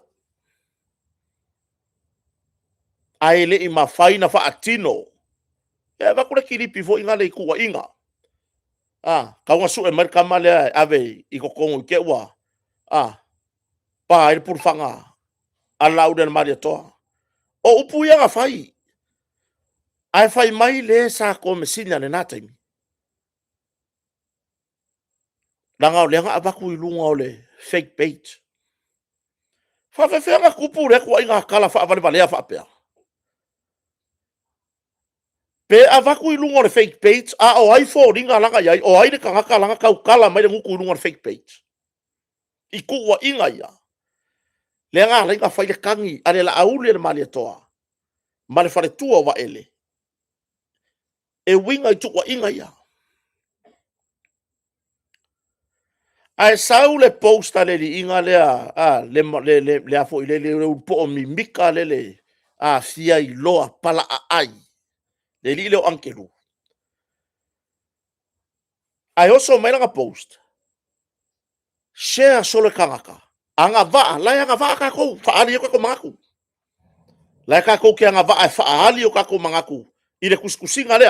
Ai le i mawhai na whaatino. E wakure kiripi fo inga le i kua inga. Kaunga su e marika male ave i kokongo i ke ua. pa ele por fanga ala u del maria toa o upu ia fai ai fai mai le sa ko mesina le natai langa o lenga abaku ilunga ole fake bait fa fe fe nga kupu le ko inga kala fa vale vale fa pe pe avaku ilunga le fake bait a o ai fo ringa langa ia o ai le kanga kala kau kala mai le nguku ilunga le fake bait i ku wa inga ia le nga le nga fai le kangi ale la aule le malia toa ma le fale tua wa ele e winga i tu wa inga ia ai sau le post ale li inga le a le a fo le po mi mika le a fia i loa pala a ai le li le o ankelu ai oso mai nga post share solo kangaka anga va la anga va ka ko fa ali ko mangaku la ka ko ke anga va fa ali ko ko mangaku ile kuskusinga le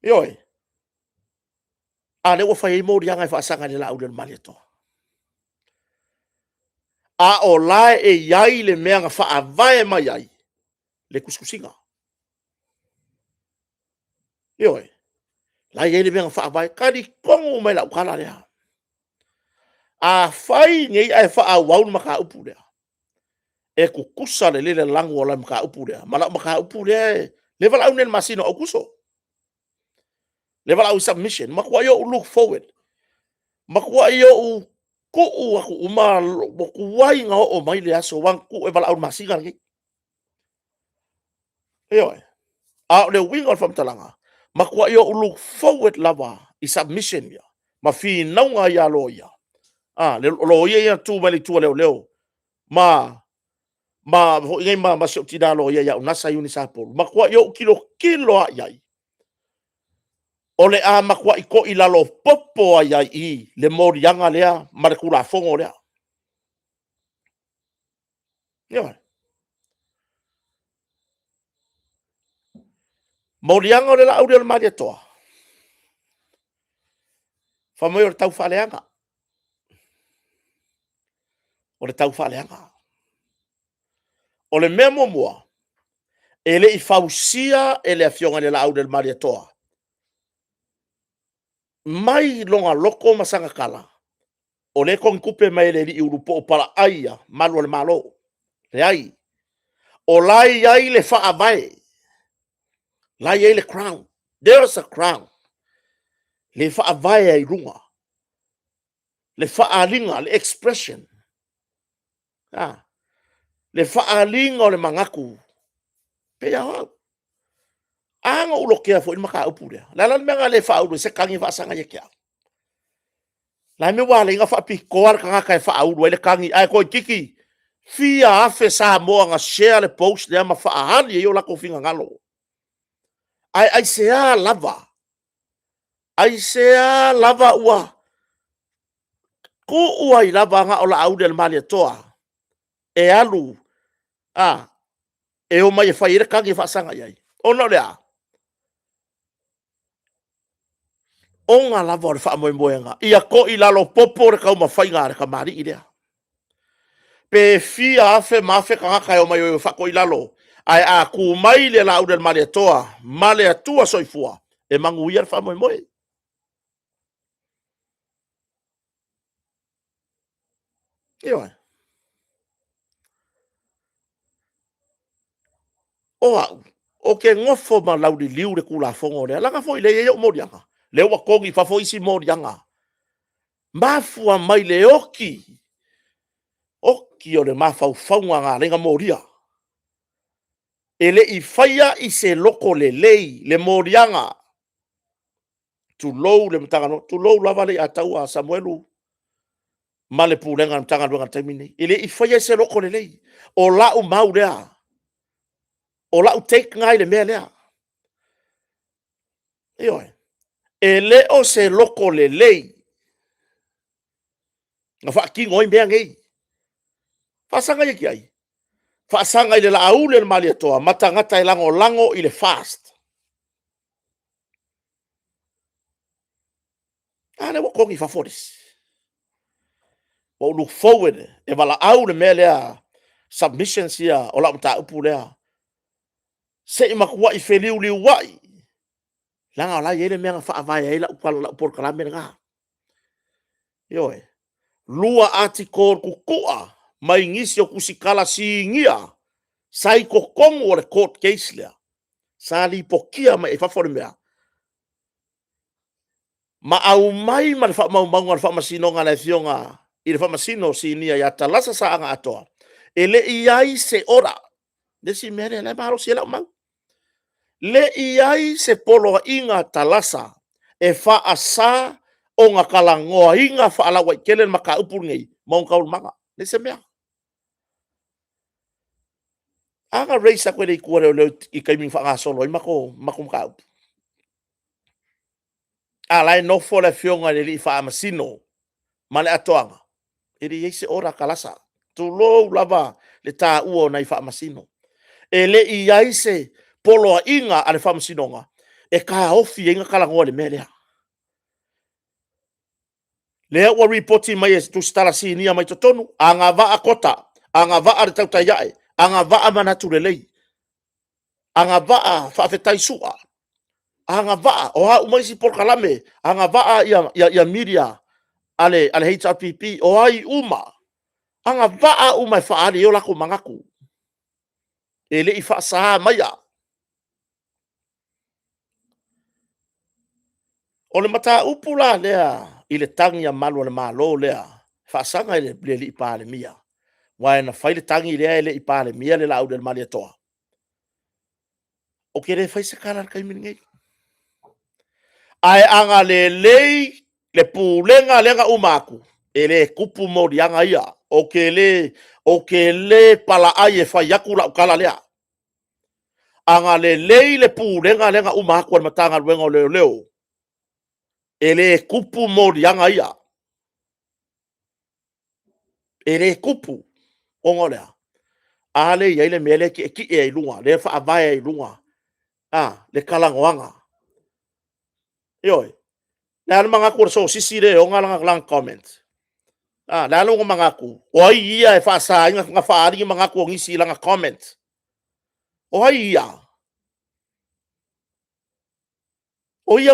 yoi ale wo fa i mo dianga fa sanga le la u del malieto a o la e yai le meanga fa avae mai ai le kuskusinga yoi la ye le meanga fa avae kadi kongu mai la ukala le a fai ngai ai fa a wau maka upu le e kukusa le lango la maka upu le mala maka upu le level au nen masino o kuso level au submission makwa yo look forward makwa yo ku aku uma ku wai nga o mai le aso wan ku e vala au masinga ngi yo a le wing on from talanga makwa yo look forward lava i submission ya ma fi naunga ya loya le loya ya tu mali tu leo ma ngai ma so ti da loya ya unasa uni sapo makwa yo kilo ai ole a makwa i ko i lalo popo ai i le morianga lea ma le kula fongo lea yo morianga le la audio le maria toa fa mo tau faleanga o le tau faleanga o le memo moa ele i fausia ele afionga le la audio le maria toa mai longa loko masanga kala o le kong kupe mai le i urupo para aia malo le malo le ai o lai ai le fa avai lai ai le crown there's a crown le fa avai ai runga le fa alinga le expression le fa alinga o le mangaku pe ya anga ulo kia fo maka upure la la menga le fa ulo se kangi fa sanga ye kia la me wala inga fa pi koar kanga kai fa ulo le kangi ai ko kiki fia afe sa mo nga share le post le ma fa hali yo la ko finga ngalo ai se a lava ai se a lava ua ku ua i lava nga o la aude le mali toa e alu e o mai fa ire kangi fa sanga ye ono le onga la vor fa mo moenga ia ko i lalo popo re ka ma fainga re ka mari idea pe fia afe ma fe ka ka o mai o fa ko i lalo ai a ku mai le la udel male toa male tua soifua e mangu ia fa mo moe io o ke ngofo ma laudi liu re kula fongo le la ka foi le yo mo dianga le wa kongi fa foi si mo dianga mafua mai le oki o le mafau faunga nga lenga moria ele i faia i se loko le lei le morianga tu lou le mtanga tu lou lava le atau a Samuelu ma le pulenga mtanga luanga taimini ele i faia se loko le lei o la u mau lea o la u take ngai le mea lea ele o se loko le lei nga fa ki ngoi mea ngai fa sanga ye ki ai fa sanga ile la au le mali toa matangata i lango ile fast ane wo kongi fa foris mo look forward e wala au le mele submission sia o la mta upu lea se i makua i feliu liu wai langa la yele menga fa avai ila upala la upor kalame nga yo lua article kukua mai ngisi o kusikala singia sai kokongo o le court case lea sali pokia mai e fafore mea ma au mai ma le fa mau mau le fa masino nga le fionga i le fa masino sinia ya talasa sa anga atoa ele iai se ora desi mere le maro si la mau le iai se polo inga talasa e fa asa o nga kalangoa inga fa ala wai kelen maka upur ngai mau kaul manga le se mea anga reisa ko le kuare le i kaiming fa nga solo i mako ka ala no fo le fionga le li fa masino male atoanga ele se ora kalasa tu lo lava le ta uo na i fa masino ele iai se polo inga ale fa masinonga e ka ofi inga kalangoa le melea le wa reporti mai tu stara sinia mai totonu anga va akota anga va ar tau tai anga va mana tu lei anga va fa fetai sua anga va o ha umai si por kalame anga va ya media ale HRPP o ai uma anga va uma fa ali yo la ko mangaku ele i fa sa maya o le mata upula lea i le tangi a malu le malo lea fa sanga le li pa le mia wa na fa le tangi le i pa le mia le laude mali toa o kere fa se kala kai mingi ai anga le pulenga lenga umaku ele kupu modi anga ia o kele pala ai e fa yakula kala lea anga le pulenga lenga umaku le matanga luenga leo ele kupu modi anga ia ele kupu ongolea ale ia le mele ki e lunga le fa avai e lunga le kalangoanga yoi na mga ku so sisire o nga lang comment na lo mga ku o ia e fa sa nga fa ari mga ku ngisi lang comment o ia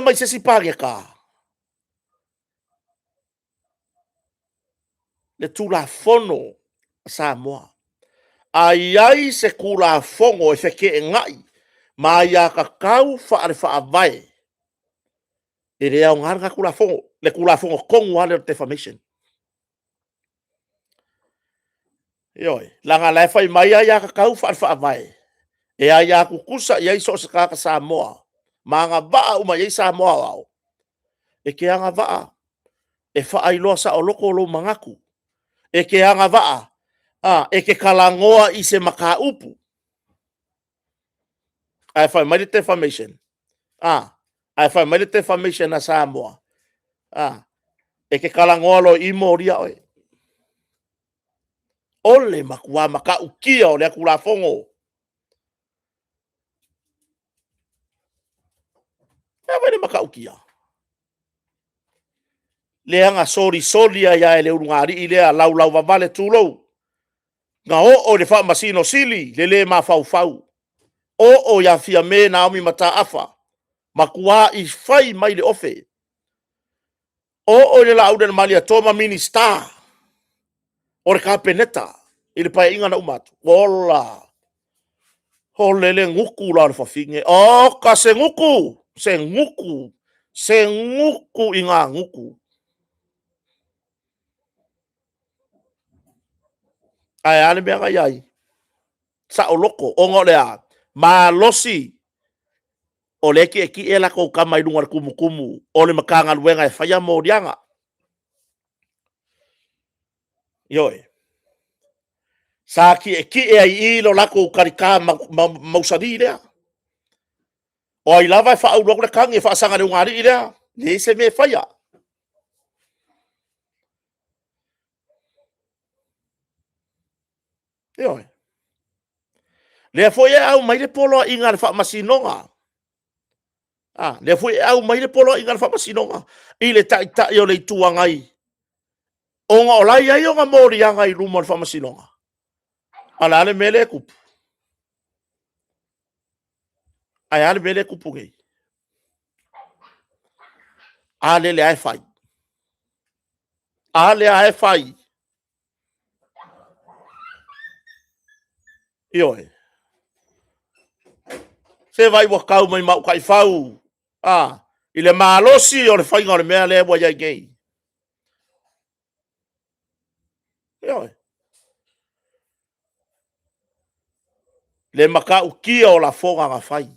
mai se sipage ka le tula fono sa moa ai se kula fongo e feke ngai ma ia ka kau fa ar fa avai e re au ngar kula fongo kongu ale defamation yoi langa lai fai mai ia ka kau fa ar fa avai e ia ku kusa ia so se ka sa moa manga ba uma ia sa moa au e ke anga va e fa ai lo sa o loko lo mangaku e ke anga va e ke kalangoa i se maka upu ai fai mai defamation ai fai mai defamation na sa moa e ke kalangoa lo i moria oi ole makua maka ukia o le kula fongo e vai maka ukia le anga sori ya le ungari i le lau vale tulo nga o le fa masino sili le ma fau o ya fia me Naomi mata afa makua i fai mai le ofe o le laude malia toma minister o le kapeneta i le pai inga na umatu ola ho le nguku la fa finge o ka se nguku inga nguku ai ale be ai sa o loko o ngolea ma losi o le ki ela ko ka mai lunga kumu o le makanga luenga e faya mo dianga yoi sa ki ai i lo lako karika mausadi lea o i lava fa au loko le kangi fa sanga le ngari lea le se me faya yoi le foi au mai le polo inga fa masinonga le foi au mai le polo inga fa masinonga i le ta o le tuangai Onga olai ai onga mori anga I luma le whamasilonga. Ala ale mele kupu. Ai ale mele kupu ngei. Ale le ai fai. Ale ai fai. Ioe. Se vai wakau mai mau kai fau. I le malosi o le whainga o le mea le wa iai ngei. Ioe. Le maka ukia o la fonga nga fai.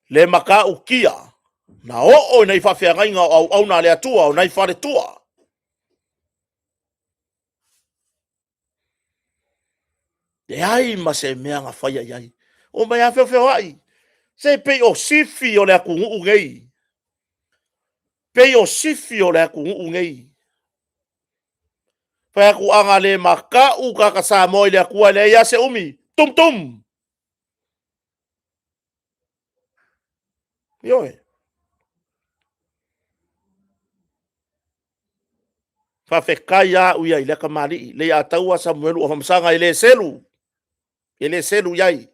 Le maka ukia. Na o nei whawhia ngainga au na le atua o nei whare tua. Le ai ma se mea nga whai ai. O mai a whewheo ai. Se pei o sifi o le aku nguu ngei. Pei o sifi o le aku nguu ngei. Pai aku anga le maka u kaka sa moi le aku le ia se umi. Tum tum. Ioe. Whawhekai a uia I leka mali. Le a taua Samuelu o whamsanga I le selu. I le selu iai.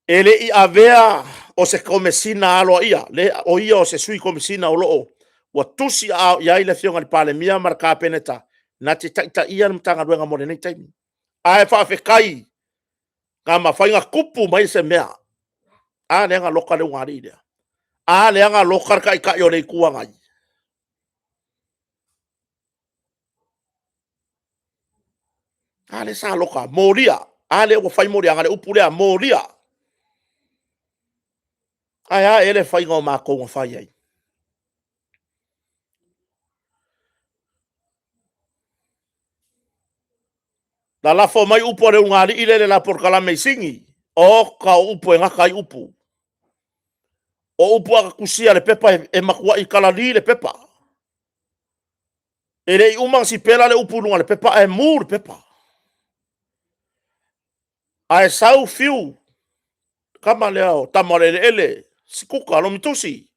Ele I avea o se komesina alo ia. Le o ia o se sui komesina o loo. Wa tusi a iai le fionga ni pale mia marka peneta. Na te taita ia na mtanga ruenga mone nei taimi. Ae whawhekai. Ka mawhainga kupu mai se mea. A leanga loka le ungari idea. A leanga loka ka ika i o nei kua ngai. A le sa loka. Moria. A le o whai moria. A le upulea moria. Ai a ele whainga o mako ngā whai ai. La lafo mai upo le ungari ile le la porkala mei singi. O ka upo e ngakai upu. O upu aka kusia le pepa e makua I kalali le pepa. E le I umang si pela le upu lunga le pepa e mū le pepa. Ai sau fiu. Kama leo tamale le ele. Sikuka lo mitusi.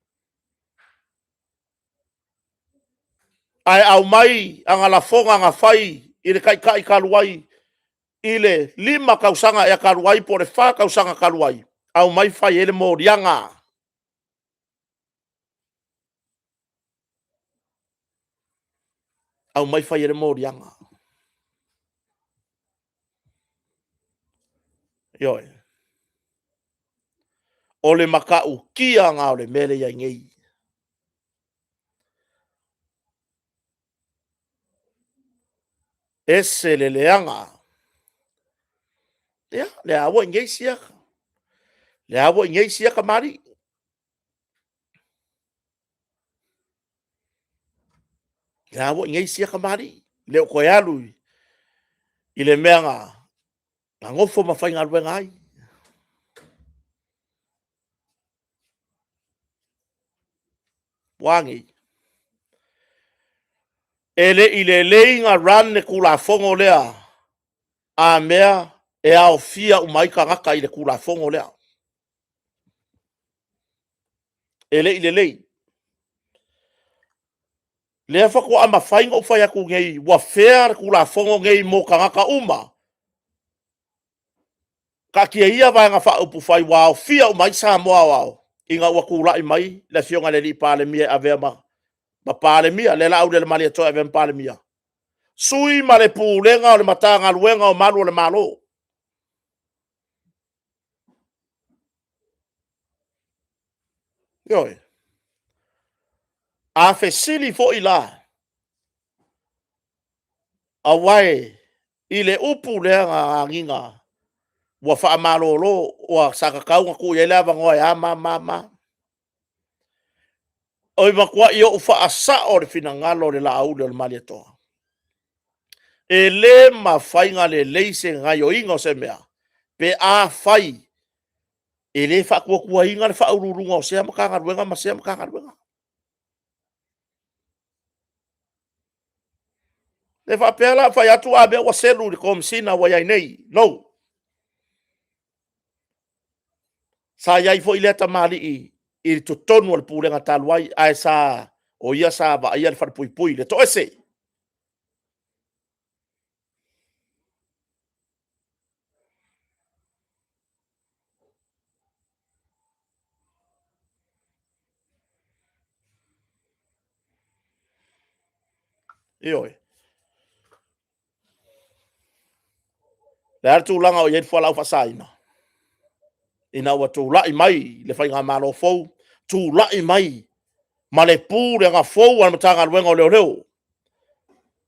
Ai au mai anga la fonga anga whai. Ile kai kaluai. Ile lima kausanga e kaluai po le wha kausanga kaluai. Au mai whai ele mo rianga. Au mai whai ele mo rianga. Ioe. O le makau kia ngā o le mele ia ngei. Ese le leanga. Ia, le awa ngei siaka. Le awa ngei siaka mari. Le awa ngei siaka mari. Le o koe alu. I le meanga. Nga ngofo mawhai ngā rue ngai. Wangi. Ele I le leinga ran ne kula fongo lea. A mea e ao fia umaika ngaka I le kula fongo lea. Ele I le lei. Lea whako ama whainga uwhai aku ngei. Wa whea kula fongo ngei mo ka ngaka uma. Ka kia ia vai ngā wha upu whai wao. Fia umai sa moa wao. I ngā ua kūrai mai. Le fionga le li pāle mia a vea ma. Ma pāle mia. Le lau le mali atoa a vea pāle mia. Sui ma le pūlenga o le matanga luenga o malu o le malo. Ioe. A fesili fo I la. A wai. I le upu leanga nginga. Wa wha malo lo. Wa sakakau nga ku yele avangoa ya ma. Oi makua I o wha asa o le fina ngalo le la au le mali atoa. E le ma whainga le leise ngai o inga o se mea. Pe a whai. E le wha kua inga le wha ururunga o sea makanga ruenga ma sea makanga ruenga. Le wha pēla whai atu a bea wa selu le komsina wa iai nei. No. Sa iai fo I leta mali I to tonu al pūlenga taluai. Ai sa o ia sa va ia le whapui le to ese. Ioi. Le artu langa o yet fala fasaina. Ina wa tu lai mai le whainga malo fou. Tu lai mai. Ma le pū le ngā fou ana matanga luenga o leo leo.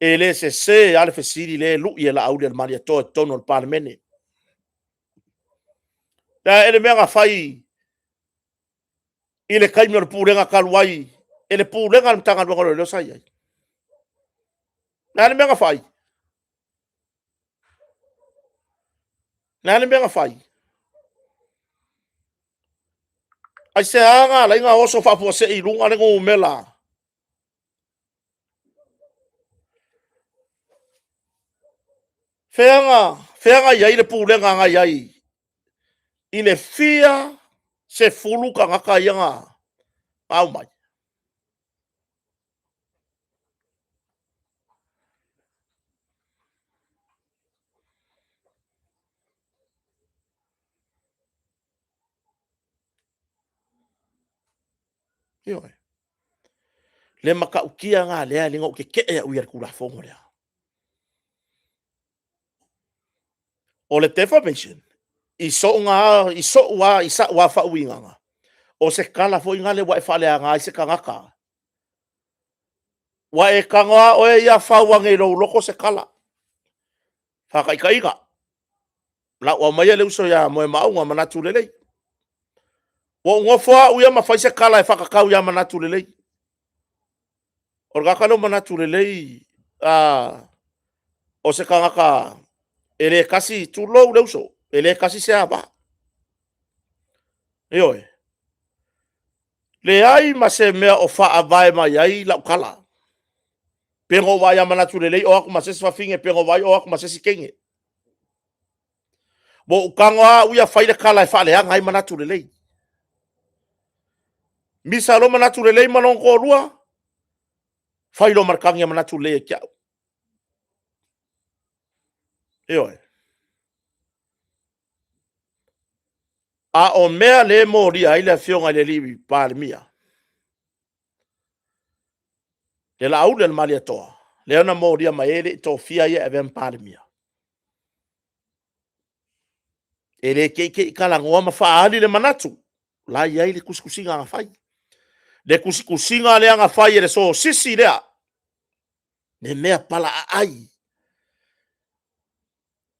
E le se ale fesiri le lui e la au le mani atoa tono le parlemene. Da ele mea ngā whai i le kaimi o le pūrenga kaluai. E le pūrenga le matanga luenga o leo sai ai. Na ele mea ngā whai. Na ele mea ngā whai. Ai se anga la inga oso whapua se i runga le ngō mela. Feanga iai le pūrenga nga iai. I le fia se fulu ka ngaka ianga. Au mai. Ioi. Le maka ukia ngā lea linga o ke kea ui ar kura fongo lea. O le defamation. I so ua wha uinga nga. O se kala fo inga le wa e whale a ngā i se kangaka. Wa e kanga o e ia whauange lo loko se kala. Whakaika inga. La ua mai le uso ia moe maunga manatu lelei. Wa ngofoa uia mawhai se kala e whakakau ia manatu lelei. O gakalo manatu lelei. O se kangaka. Ele kasi tu lou le uso. Ele kasi se aba. Ioi. Le ai ma se mea o wha avae mai ai lau kala. Pengo vai ama natu lelei o aku masesi whafinge pengo vai o aku masesi kenge. Bo ukanga uia whaile kala e whale hanga ai manatu lelei. Misa lo manatu lelei manong ko rua. Whailo markangi a manatu lelei kiau. Ioi. A o mea le mo ria ile fionga le liwi pārmia. Le la au le malia toa. Le ona mo ria maele to fia ia even pārmia. Ele ke kala ngoa ma faali le manatu. La ia ile kusikusinga nga fai. Le kusikusinga le nga fai ele so sisi lea. Ne mea pala ai.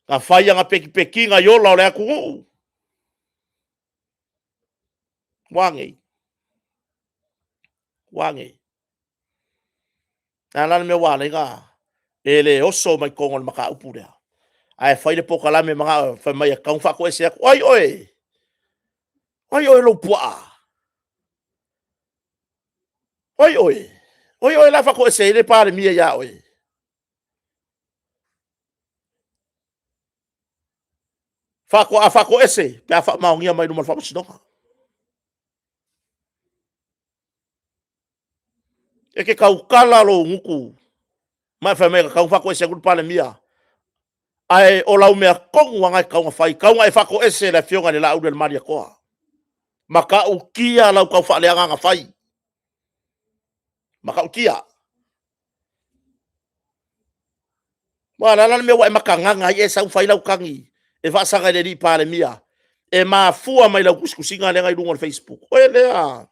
Nga fai nga peki nga yola o le aku nguu. Wangi. Nā lana me wale ngā. Ele oso mai kongo le maka upu lea. Ai fai le poka lame mga fai mai a kaung whako e se aku. Oi oi. Oi oi lo pua. Oi oi. Oi oi la whako e se ele pāre mia ia oi. Whako e se. Pea wha maungia mai rumal whako sinonga. E ke kau kala lo nguku. Mai whai mai ka kaung whako e se aku pāre mia. Ai o lau mea kongu wangai kaunga whai. Kaunga e whako e se la fionga ni la au le maria koa. Maka ukia lau kau wha leanga nga whai. Maka ukia. Wala lana me wa e makanganga i e sau whai lau kangi. E whaasanga le li pāre mia. E maa fua mai lau kuskusinga le ngai runga le Facebook. Oe lea.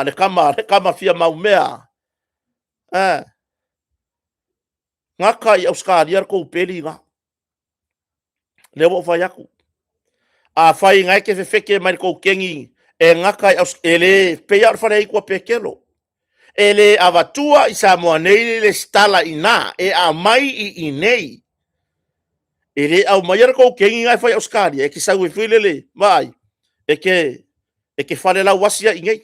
Le kama fia mau mea. Ngaka i Australia ko peli nga. Le wo whai aku. A whai ngai ke fefeke mai ko kengi. E ngaka i Australia. Pea whare i kua pekelo. Ele avatua i Samoa nei le stala ina. E a mai i nei. Ele au mai ko kengi ngai whai Australia. E ki sau e whilele. Mai. E ke whale lau wasia i ngai.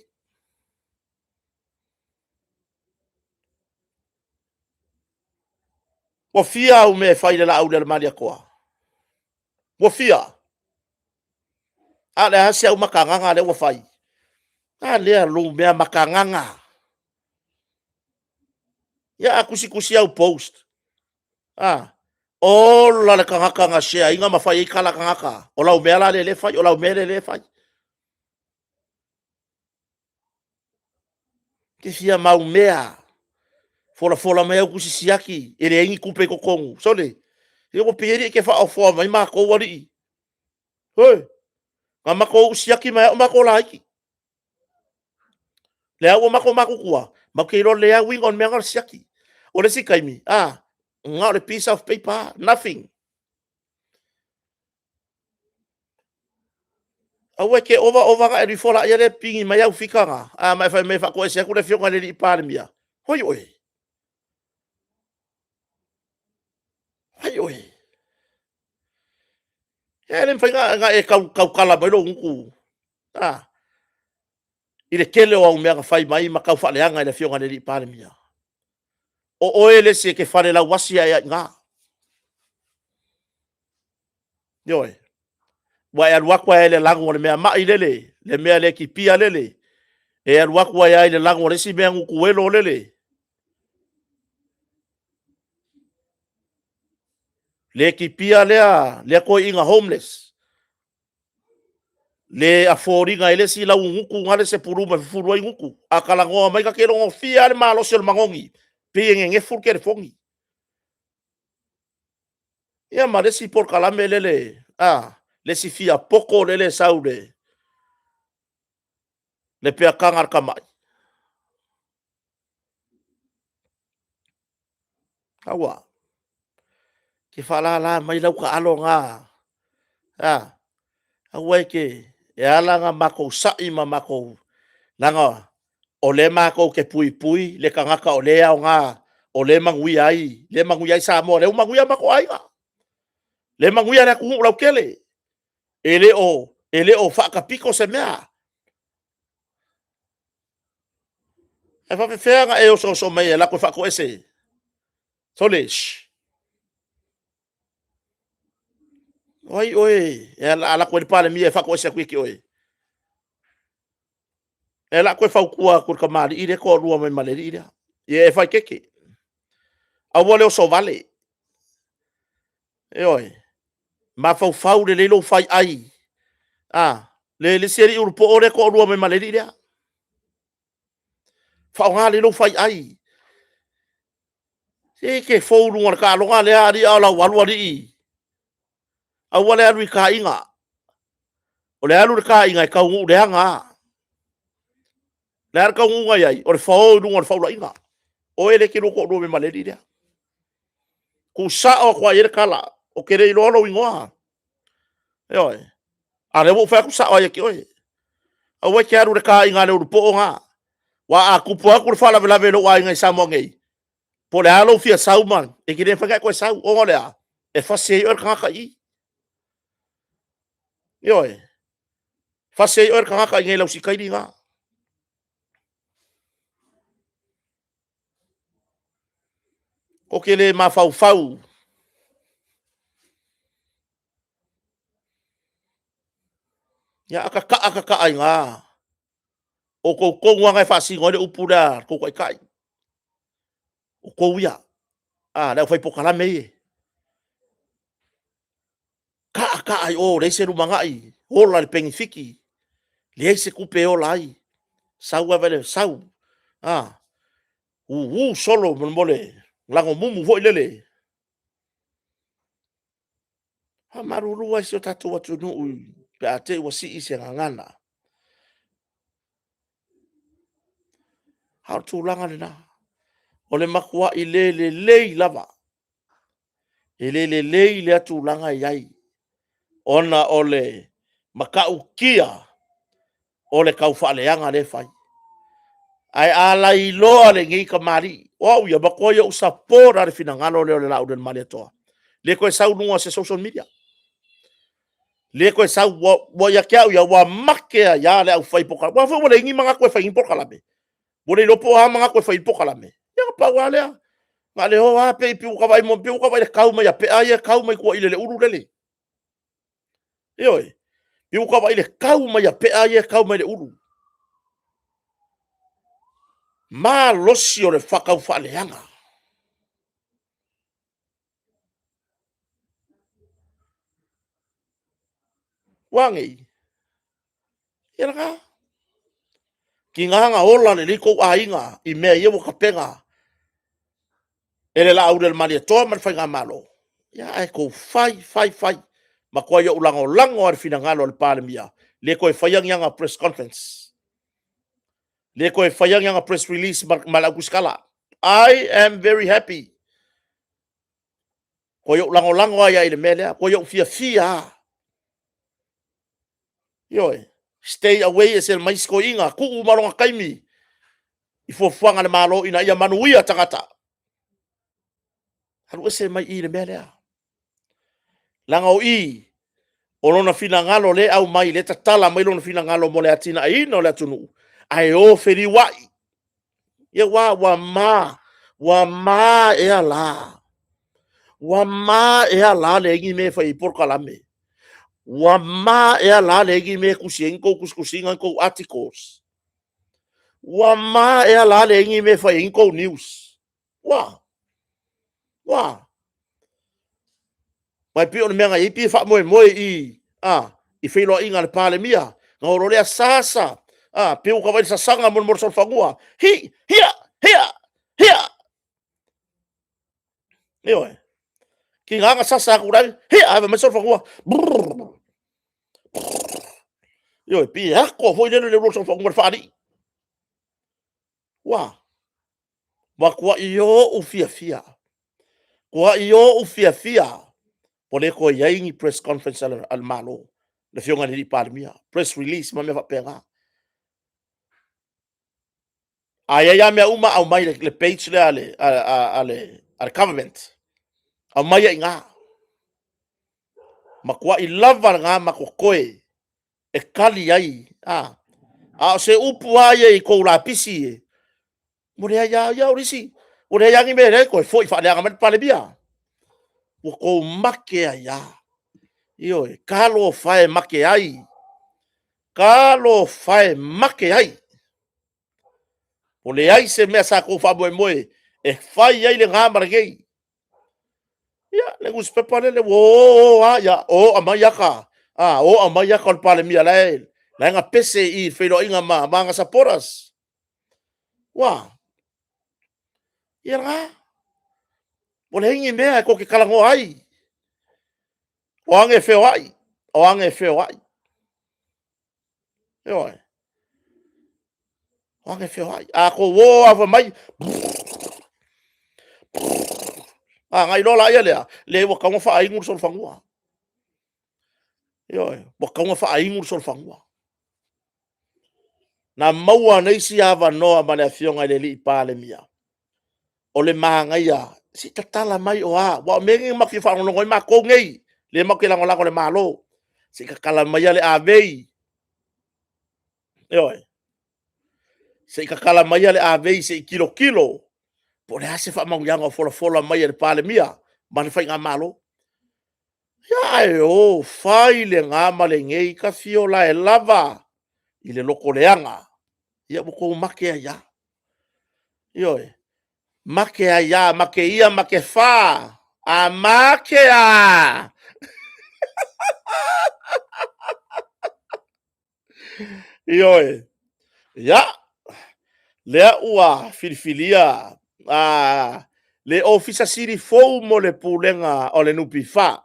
Wa fia au me whaile la au le maria koa. Wa fia. A le hasi au makanganga le wa whai. A lea lu mea makanganga. ia kusi au post ola le kangaka nga share inga mafai kala kangaka ola umela le fai ola umele le fai ke fia mau mea fola mea kusi siaki ele ingi kupe ko kongu sole e ko peri ke fa ofo mai ma ko wari hoi ngama ko siaki mai ma ko laiki le au ma ko kua ma ke ro le au wingon me ngar siaki o le sikaimi nga le piece of paper nothing awe ke ova ga ri fola ya le pingi mai au fikanga mai fa me fa ko se ko le fionga le i parmia hoi oi ai oi ele fa nga e kau kala mai lo ngu ile kele o mea fai mai ma kau fa le anga le fionga le i parmia o ele se ke fare la wasi ya nga yoi wa ya wakwa ele lango le mea mai lele le mea le ki pia lele e ya wakwa ya ile lango le si mea ngu welo lele le ki pia le ko inga homeless le aforinga ele si la nguku ngale se puruma furua nguku akala ngo mai ka kero ngo fia le malo sel mangongi pe nge furke fongi ya ma si por kala melele le si fia poko lele saude le pe kangar kamai awa ke fala la mai lau ka alo nga awa ke e ala nga mako sai ma mako langa o le mako ke pui le kangaka o le au nga o le mangui ai sa mo le mangui mako ai le mangui ala ku lau kele ele o fa ka piko se mea e fa fe nga e o so mai la ko fa ko ese solish oi e ala ko pale mi e fa ko ese ku ki oi e la ko fa ku ka mali ide ko rua mai male ide e fa keke a wole o so vale e oi ma fa le lo fai ai le seri urpo ore ko rua mai male ide fa nga le lo fai ai e ke fo runga ka longa le ari ala walu ari a wale alu ka inga o le alu ka inga ka ngu le anga le ar ka ngu ai o le fo runga fo la inga o ele ke ro ko ro me maleri dia ku sa o kwa yer kala o ke re lo lo ingoa e oi a le mo fa ku sa o ye ke oi a we ke alu ka inga le po nga wa a ku po ku fa la vela velo wa inga sa mo ngai po le alo fia sauman e ke re fa ka ko sau o le a e fa se o ka i yoi fa se o ka ngai lo si kai dinga o ke le ma fau ya aka ai nga o ko nga fa si ngole upura ko kai o ko ia la fai pokala me ka ai o le se rumanga ai o la pengifiki le se kupe o lai sau vele sau solo mole lango mumu foi lele ha maruru ai se tatu watu no pe ate wasi ise ngana ha tu langa na o le makua i le lava le tu langa ai ona ole makau kia ole kau fa le anga le fai ai ala i loa le ngi ka mari o ia ba ko ia usapora le fina ngalo le la uden mali to le ko sa unua se social media le ko sa wo ya kia ia wa make ya le au fai poka wa fo le ngi manga ko fai poka la be bo le lopo ha manga ko fai poka la me ya pa wa le ma le ho ha pe pi ka vai mo pi ka vai kau mai pe ai kau mai ko ile le uru le oi pi ka vai le kau mai pe ai kau mai le uru ma losi o le whakau whaleanga. wangi ia ka ki nganga ola le liko ainga I mea ia ka penga ele la aure mali to man fai malo ia ai ko fai ma ko ia ulango ar fina ngalo le palemia le ko fai yang press conference le ko fai yang press release malaguskala I am very happy ko ia ulango ia ile mele ko ia fia Yoi. Stay away es el mais ko inga ku malonga kaimi. I fuanga le malo ina ia manuia tangata. Haru ese mai I le mele. Langa o I. Olona fina ngalo le au mai le tatala mai lona fina ngalo mo le atina ai no le atunu. Ai o feri wai. Ia wa ma e ala. Wa ma e ala le ngi me fai por kalame. Wa ma e ala le ngi me kusingo kuskusinga ko articles. Wa ma e ala le ngi me fai inko news. Wa. Mai pio le menga I pi fa moe I fei lo inga le pale mia. Ngoro le sasa. Pio ka vai sa sanga mo sol fangua. Hia. Yo. Ki nga sasa ku dai. Ava mo sol fangua. Yo pi ko foi le sol fangua fa di. Wa kwa io u fia. Kwa io u fia. Pole ko yaingi press conference al malo. Le fionga ni parmia. Press release ma me fa penga. Aya ya me uma au mai le page le ale government. Au mai inga. Ma kwa I lava nga ma ko koe. E kali ai. Se upu ai ko la pisi. Mure ya orisi. Ure ya ngi me ko foi fa le nga pale bia. Ko make ya. Io kalo fai make ai. O le ai se mea sa ko fa moe e fai ai le ngama gei. Ya le gus pepale le ya amayaka. Amayaka on pale mia le. La nga pese I felo inga nga saporas. Wa. Ya nga. O le hingi mea ko ke kalango ai. O ange feo ai. Yo. Wange feo ai. Ko wo ava mai. Ngai lola ia lea. Le wa kaunga fa aingur sol fangua. Yo. Wa kaunga fa aingur sol fangua. Na maua nei si ava noa ma le afionga le li pale mia. O le maanga ia. Si tatala mai o Wa mengi maki fa ngoi ma ko ngei. Le maki lango le malo. Si kakala mai le avei. Yo. Se kakala mai le avei se kilo. Po le ase fa mangu yanga fola mai le pale mia. Ma le fai ngā malo. Ya fai le ngā male ngei ka fio la e lava. I le loko leanga. Ia buko make ya. Yo. Make ya, make ia, make fa. Make ya. Yo. Ya. Lea ua filifilia. Le ofisa siri fou mo le pulenga o le nupi fa.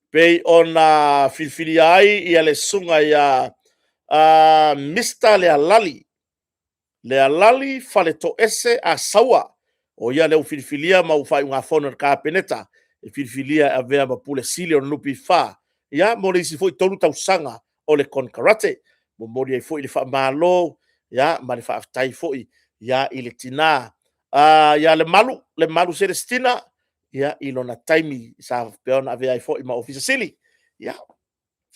Pei ona filifilia ai ia le sunga ia Mr. Lea lali fale to ese a saua. O ia leo filifilia ma ufai unga fono ka peneta. E filifilia a vea ma pule sili o nupi fa. Ia mo le isi foi tonu tau sanga o le konkarate. Mo mori ai foi le fa malo. Ia ma le fa aftai foi. Ia ile tina. Ia le malu Celestina. Ia ilona taimi sa peona vea ai foi ma ofisa sili. Ia.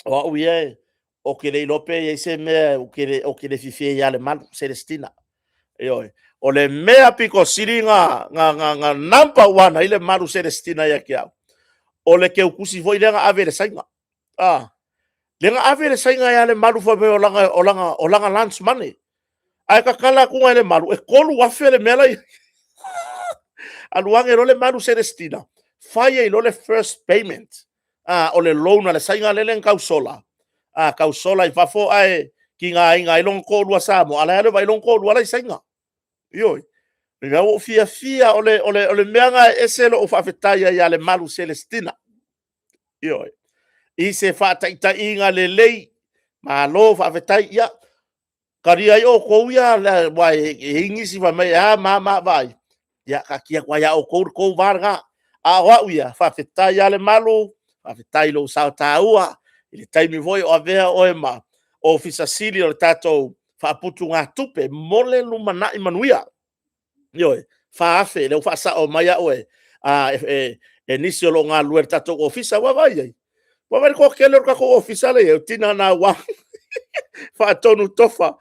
O ia o que le lope e se me o que le fifi ia le malu Celestina. Yo. O le mea piko siringa nga number 1 ile malu Celestina ia kia. O le ke ukusi foi lenga ave le sainga. Lenga ave le sainga ia le malu fa o langa lunch money. Ai ka kala ku le malu e kolu wa fele mela. Aluange lo le malu Celestina. Fai lo le first payment. O le loan le sainga le len kausola. kausola i fafo ai ki ngā inga i longo kōrua sa mo ala ale vai longo kōrua lai sainga ioi nga o fia ole meanga eselo o whawhetai ai ale malu Celestina ioi i se whataita inga le lei ma lo whawhetai ia karia i o kou ia wai ingisi wa mai ma vai ia ka kia kwa ia o kou varga a wau ia whawhetai ale malu whawhetai lo sao taua i le taimi voi o avea oe ma o fisa siri o le tatou whaaputu ngā tupe mole lumana i manuia ioi whaafe leo whaasa o mai oe e nisi o lo ngā luer tatou o fisa wawai ai wawai ko kele ka ko ofisa le e tina na wa whaatonu tofa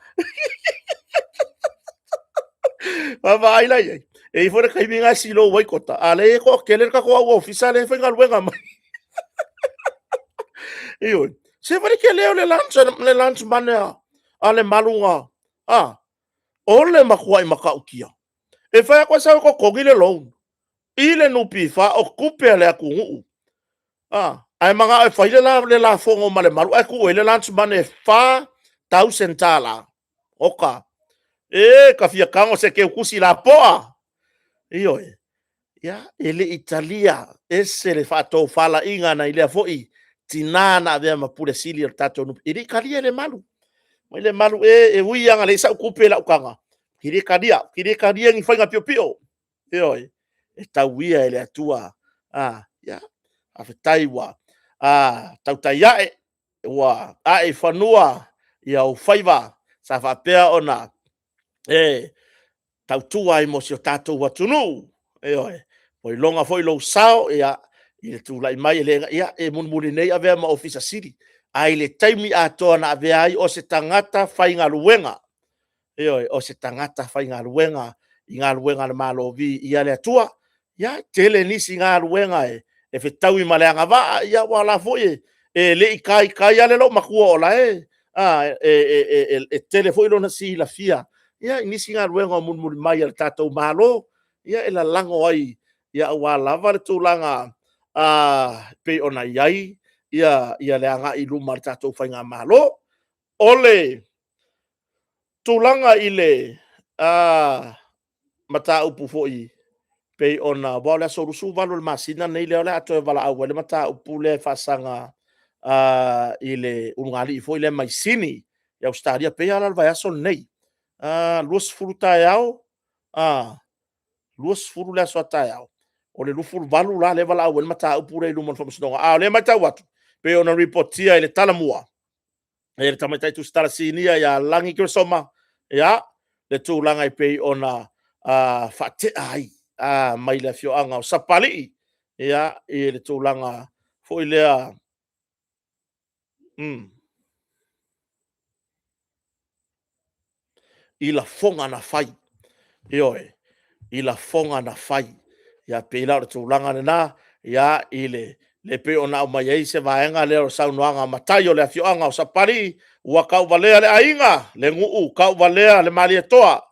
wawai lai e fora kai minga silo wai kota ale ko kele ka ko ofisa le whenga luenga mai ioi se fora ke leo le lunch mana ale malunga ole makuai makaukia e whai kwa sa ko kogile lo ile nupi fa o kupe le aku ai manga e whaile le la fongo male malu ai ku ele lunch mane fa 1000 tala oka ka fia kango se ke kusi la poa io ya ele Italia ese le fato fala inga na ile foi tinana ave ma pure sili tato no iri kalia le malu e wi anga le sa kupe la ukanga kiri kadia ngi fainga pio io e tawia ele atua ya afetai wa tautaiae wa ai fanua ia o faiva sa fa pea ona tautua i mosio tatou watunu poi longa foi lo sao ia i tu lai mai le ia e munmuri nei ave ma ofisa city ai le taimi atoa na ave ai o se tangata fainga luenga o se tangata fainga luenga i ngā luenga le malovi ia le atua ia tele nisi ngā luenga e fetau i maleanga va ia wala foi le kai ale lo makua ola telefoi lo na si la fia ia inisi ngā ruenga mun mai al tatou malo ia ela lango ai ia wala va le tulanga pe ona iai ia le anga i luma tatou fainga malo ole tulanga ile mata upu foi pe ona bola solusu valo le masina nei le ola ato vala au le mata upule fasanga ile ungali foi le mai sini ya ustaria pe ala vai aso nei luas fruta yao luas furu le sota yao o le lufu valu la le vala au le mata upule lu mon fomsonga le mata watu pe ona reportia ile talamua e tamaita tu stara sinia ya langi ke soma ya le tulanga pe ona fate ai mai le fio anga o sapali ia e le tulanga foi lea i la fonga na fai i la fonga na fai ia pe la le tulanga na ia i le pe ona o mai ai se vaenga le o saunoanga matai o le fio anga o sapali ua kau valea le ainga le nguu kau valea le malietoa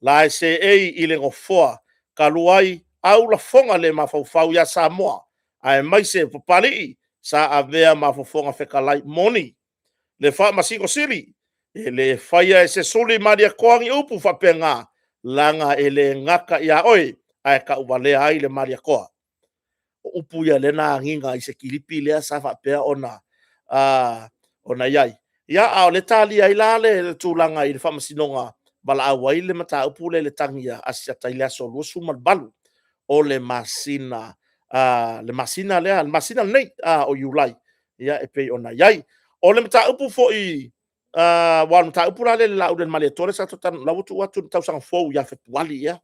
la se i le ngofoa kaluai au la fonga le mafaufau ya Samoa ai mai se papali sa avea mafafonga fekalai moni le fa masiko siri le faia se suli maria koangi upu fa penga langa ele ngaka ya oi ai ka uvalea ai le maria koa upu ya le na nginga i se kilipi le sa fa pe ona ona yai ya au le tali ai la le tulanga i le fa masinonga bala awai le mata upu le tangia asia taila so lo sumal balu o le masina nei o yulai ia e pe ona yai o le mata upu fo i wa mata upu le la uden male tore sa tan la utu watu tau sang fo ya fe wali ia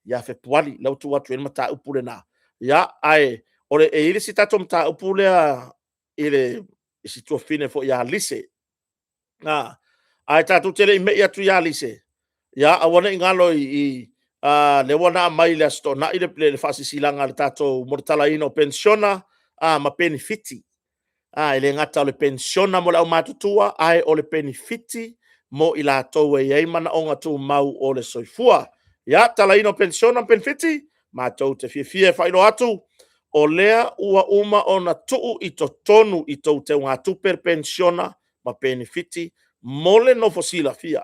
ya fe wali la utu watu le mata upu le na ya ai o le e ile sitato mata upu le ile si tu fine fo ya lise ai tatu tele me ya tu ya lise ya awana ingalo i le wana mai le sto na ile le fasi silanga le tato mortala ino pensiona ma benefiti ile ngata le pensiona mo la matutua ai o le benefiti mo ila to e ai mana onga tu mau o le soifua ya tala ino pensiona benefiti ma to te fie fai lo atu o lea ua uma ona tuu i to tonu i tau te ngā tuper pensiona ma benefiti mole no fosila fia.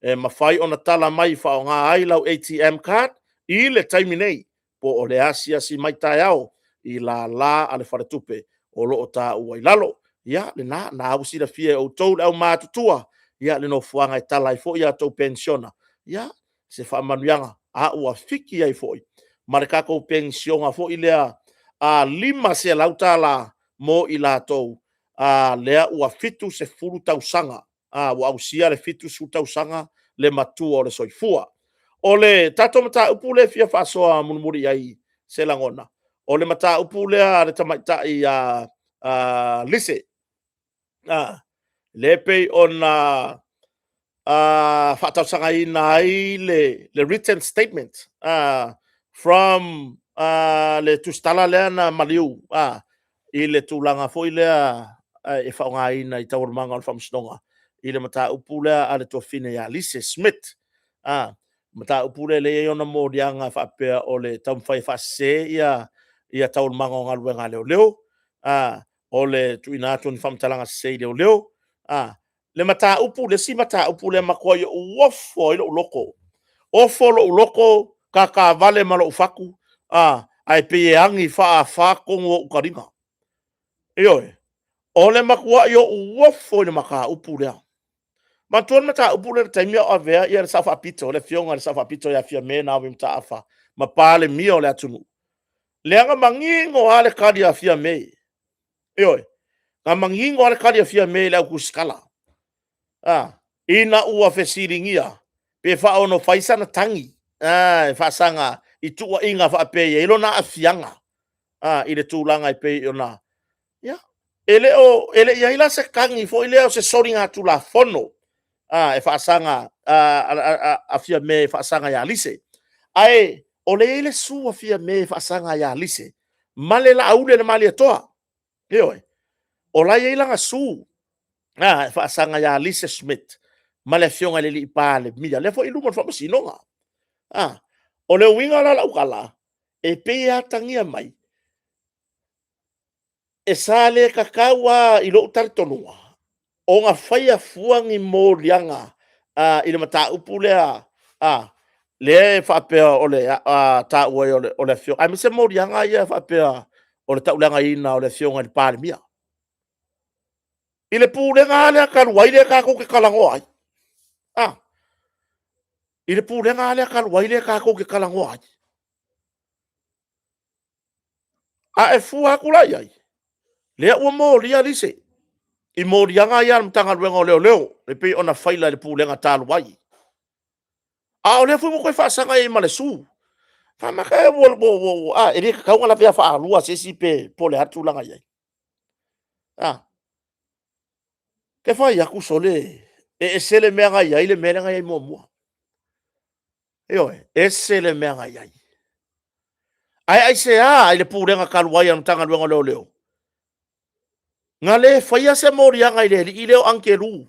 Mawhai ona tala mai whao ngā ailau ATM card i le taimi nei po o le asia si mai tai au i la ale whare tupe o loo tā ua i lalo. Ia le na au sila fia o tau au mātutua ia le no fuanga i tala i fo ia tau pensiona. Ia se whaamanuianga a ua fiki ai foi. Marekako pensiona fo i lea lima se lauta la mo i la tau lea ua fitu se furu tausanga ua ausia le fitu su tausanga le matua o le soifua o le tato mata upu le fia fasoa munumuri ai se langona o le mata upu le le tamaita i lise le pei ona whatausanga i nai le written statement from le tustala lea na maliu i le tūlanga foi lea e whaonga ina i taurumanga o whamsnonga i le mata upu lea a le tofine ia Lise Smith mata upu le iona mōrianga whapea o le taumwhai whase ia taurumanga o ngaruenga leo o le tuina atu ni whamtalanga se leo le mata upu le si mata upu le makua i uofo i lo uloko ofo lo uloko ka vale malo ufaku ai pe e angi fa kongo ukaringa ioe o le makua i o uofo le maka upu lea ma tuan mata upu le taimia o avea i le safa apito le fionga le safa apito ia fia mena o mta afa ma pale mio le atunu le anga mangingo ale kadi a fia mei ioe nga mangingo ale kadi a fia mei le au kuskala ina ua fesiringia pe fa ono faisa na tangi fa sanga i tua inga fa pe e lo na afianga i le tūlanga i pe ona ya ele ia ila se kangi fo ile o se soringa tu la fono e fa sanga afia me fa sanga ya lise ai o le ile su afia me fa sanga ya lise male la aule le mali toa yo o la ia nga su fa sanga ya Lise Smith male fionga le li pale mia le fo ilu mo fa sinonga o le winga la ukala e pe atangia mai e sale kakawa i lo tartonua o nga faia fuangi mo lianga i le mata upu lea le fa pe o le ta o le fio ai me se mo lianga ia fa pe o le ta ulanga ina o le fionga le pale mia i le pulenga le kaluai le kako ke kalango ai i le pulenga le kaluai le kako ke kalango ai e fua kulai ai le ua mo lia lise i mo lianga ia mtanga luenga leo le pe ona faila le pulenga talu ai o le fu mo koe fa sanga i malesu fa maka wo e le ka la pea fa alua se si pe pole atu langa ai ke fa ya ku sole e sele me nga ia ile me nga ia mo e sele me nga ia ai se ile pulenga kaluai an tanga luenga leo ngale faia se moria nga ile o ankelu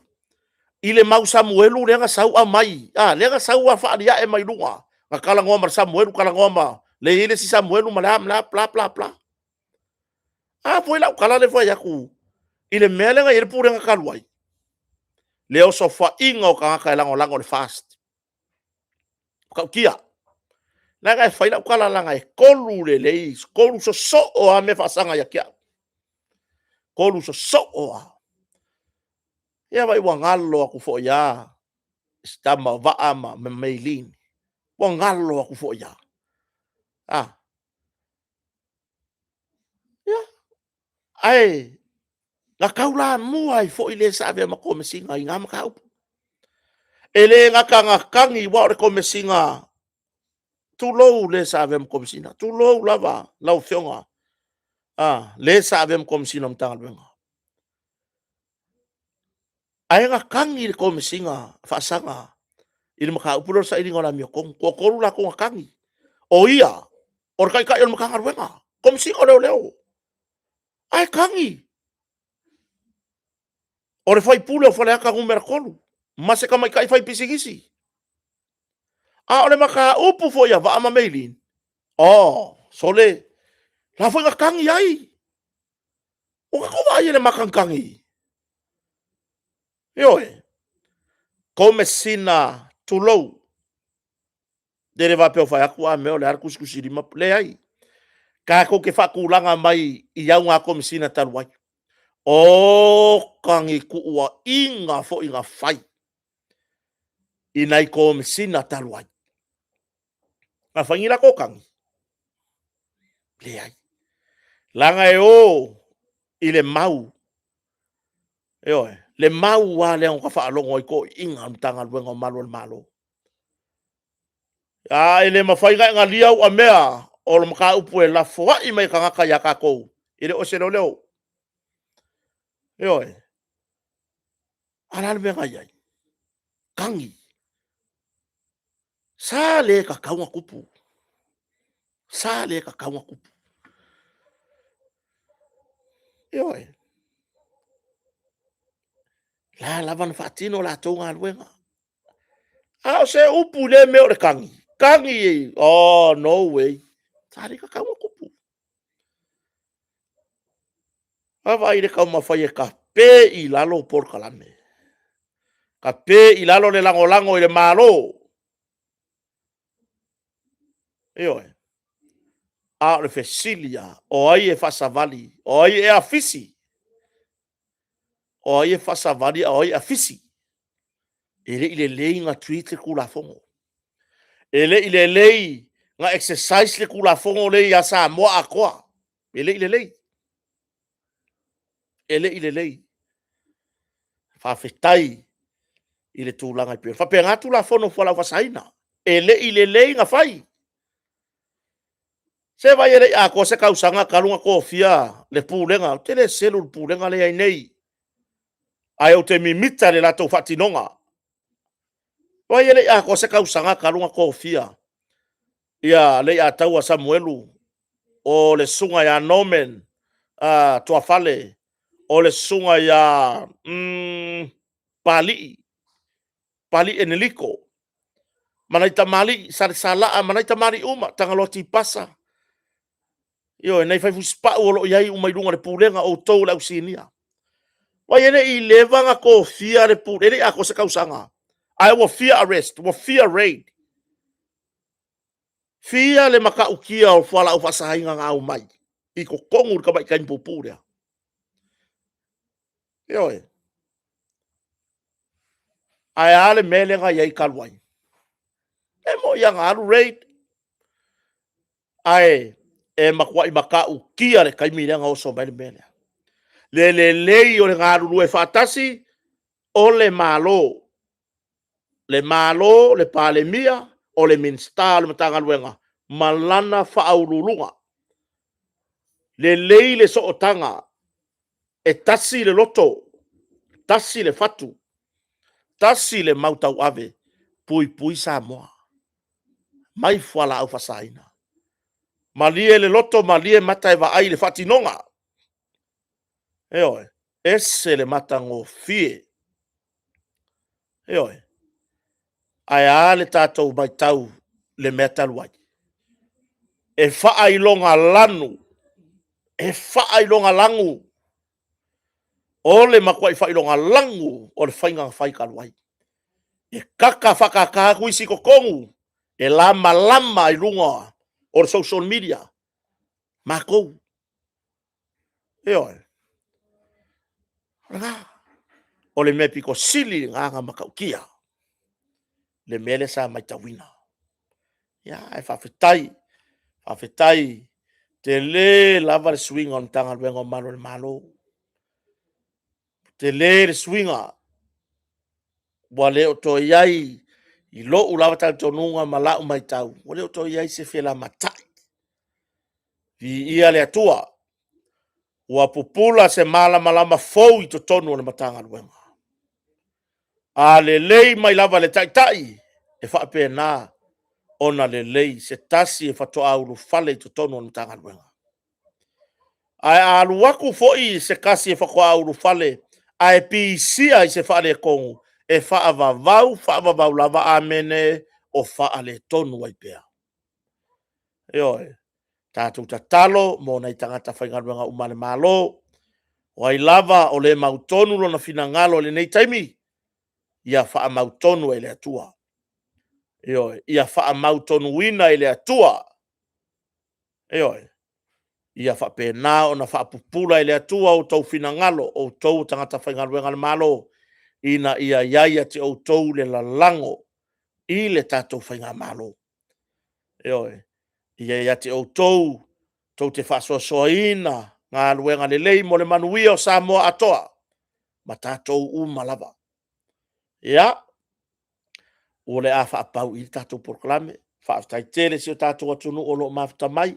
ile mau Samuelu le nga sau a mai le nga sau a fa dia e mai lunga nga kala ngoma Samuelu kala ngoma le ile si Samuelu malam la pla foi la kala le faia ku ile mele nga ile pulenga kaluai leo sofa inga o ka lango le fast ka kia na ga faila kala langa e kolu le kolu so o a me fasanga ya kia kolu so o ia vai wangalo aku fo ya stama vaama me mailin wangalo aku fo ya ya ai la kaula mua i fo ile sa ave ma come singa inga ma kau ele nga kanga kangi wa re come singa tu lo le sa ave ma come singa tu lo lava la fionga le sa ave ma come singa mtanga benga ai nga kangi le come singa fa sanga ile maka upulo sa ilinga la mi ko koru la ko kangi o ia or kai kai maka ngarwenga come singa leo ai kangi ore fai pulo o fale aka merkolu ma se kama kai fai pisigisi ore maka upu fo ia va ama mailin sole La foi ka kangi ai. O ka ko vai le makankangi. Yo e. Come sina tulou. Dere va pe fa aku a me o le arkus kusiri ma le ai. Ka ko ke fa kulanga mai I au nga come sina taluai. O kangi ku ua inga fo inga fai. Inai come sina taluai. Ma fangira ko kangi. Le ai. Langa e o ile mau. Yo e. Le mau wa le on ka fa longo I ko inga mtanga luenga malo malo. Ele mawhainga ngā liau a mea o le maka upu e la fua I mai ka ngaka ia kākou. Ele o se leo. Eo e. Arale mea ngai ai. Kangi. Sā le ka kaunga kupu. Sā le ka kaunga kupu. Eo e. La lavan whaatino la tō ngā luenga. O se upu le meo le kangi. Kangi e. Oh, no way. Sā le ka kaunga kupu. Awa I le kau mawhai e ka pē I lalo por kalame. Ka pē I lalo le lango I le malo. Eo e. A le fesilia. O ai e fasavali. O ai e afisi. O ai e fasavali. O ai afisi. Ele I le lei ngā tweet le kula fongo. Ele I le lei ngā exercise le kula fongo le ia sa moa a koa. Ele I le lei. Ele I le lei. Whawhetai I le tūlanga I pēr. Whapea ngā tūla fono whalau whasaina. Ele I le lei ngā whai. Se vai ele a ko se kausanga kalunga ko fia le pulenga. Tele selu pulenga le ai nei. Ai o te mimita le lato whatinonga. Vai ele a ko se kausanga kalunga ko fia. Ia le a taua Samuelu. O le sunga ya Nomen. Tua fale. O le sunga ya Pali. Pali eneliko. Manaita mali salaa manaita mali uma tangaloti pasa. Yo nei fai fuspa o lo iai umai lunga le pulenga o tou la usinia. Wai ene I levanga ko fia le pulenga ene a ko se kausanga. I will fear arrest, will fear raid. Fia le maka ukia o whala o fasahinga ngā umai. I ko kongu ka mai kain pupurea. Yo e. Ai ale melenga iai kalwai. E mo ia ngā alu raid. Ai e makwa I maka ukia le kaimirenga o so mai le melea. Le lei o le ngā alu e whatasi o le malo. Le malo, le palemia, o le minsta, le matanga luenga. Malana whaaurulunga. Le lei le sootanga. E tasi le loto. Tasi le fatu. Tasi le mautau ave. Pui pui sa moa. Mai fuala au fasaina. Malie le loto, malie mata e ai le fatinonga. Eoe. Ese le matango fie. Eoe. Ai a le tātou mai tau le mea taluai. E whaailonga lanu. E whaailonga langu. O le makua I whailonga langu o le whainga whaikaluai. E kaka whakakaku isi ko kongu. E lama lama I lunga o le social media. Makou. Eoe. Ranga. O le mea piko sili nganga makaukia. Le mele sa mai tawina. Ya, e whawhetai. Whawhetai. Te le lava le swing on tanga luenga malo le malo. Te le swinga. Wa leo to iai. I lo ulawa tal tonunga malau mai tau. Wa leo to iai se fela matai. I ia le atua. Wa pupula se malama fou I to tonu le matanga luenga. A le lei mai lava le tai. E whape na. Ona le lei se tasi e whatoa auru fale I to tonu le matanga luenga. Ai aluaku foi se kasi e whakoa auru fale. Ai pisia I se whare kongu. E whaavavau lava amene o whaale tonu ai pea. Eoe. Tātou tatalo mo nei tangata whaingaruanga umane malo. O ai lava o le mautonu lo na finangalo le nei taimi. Ia wha mautonu e le atua. Ioe, ia wha mautonu wina e le atua. Ioe, ia wha pēnā o na wha pupula e le atua o tau finangalo o tau tangata whaingaruanga malo. Ina ia iaia te o tau le lalango i le tātou whainga malo. Ioe, ia ia te o tau te whasoasoaina ngā luenga le lei mo le manuia o Samoa atoa. Ma tātou umalava. Ia, o le a whaapau i tātou proklame, whaaftai tele si o tātou atunu o lo mafta mai.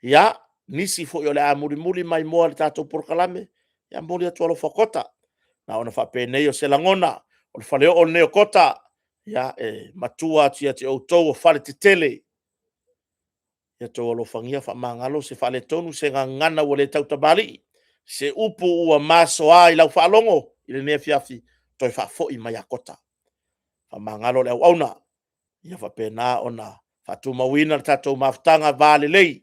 Ia, nisi fo i o le a muri mai moa le tātou proklame, ia mori atua lo whakota. Na ona whapenei o selangona, o le whaleo o neo kota, ia matua tia te o tau o whale te tele. Ia tau alo whangia whamangalo se whale tonu se ngana o le tau tabari. Se upu ua maso a i lau whaalongo, i le nea fiafi, toi whafo i mai a kota. Whamangalo le au auna, ia whapena ona whatumawina le tatou maftanga vale lei.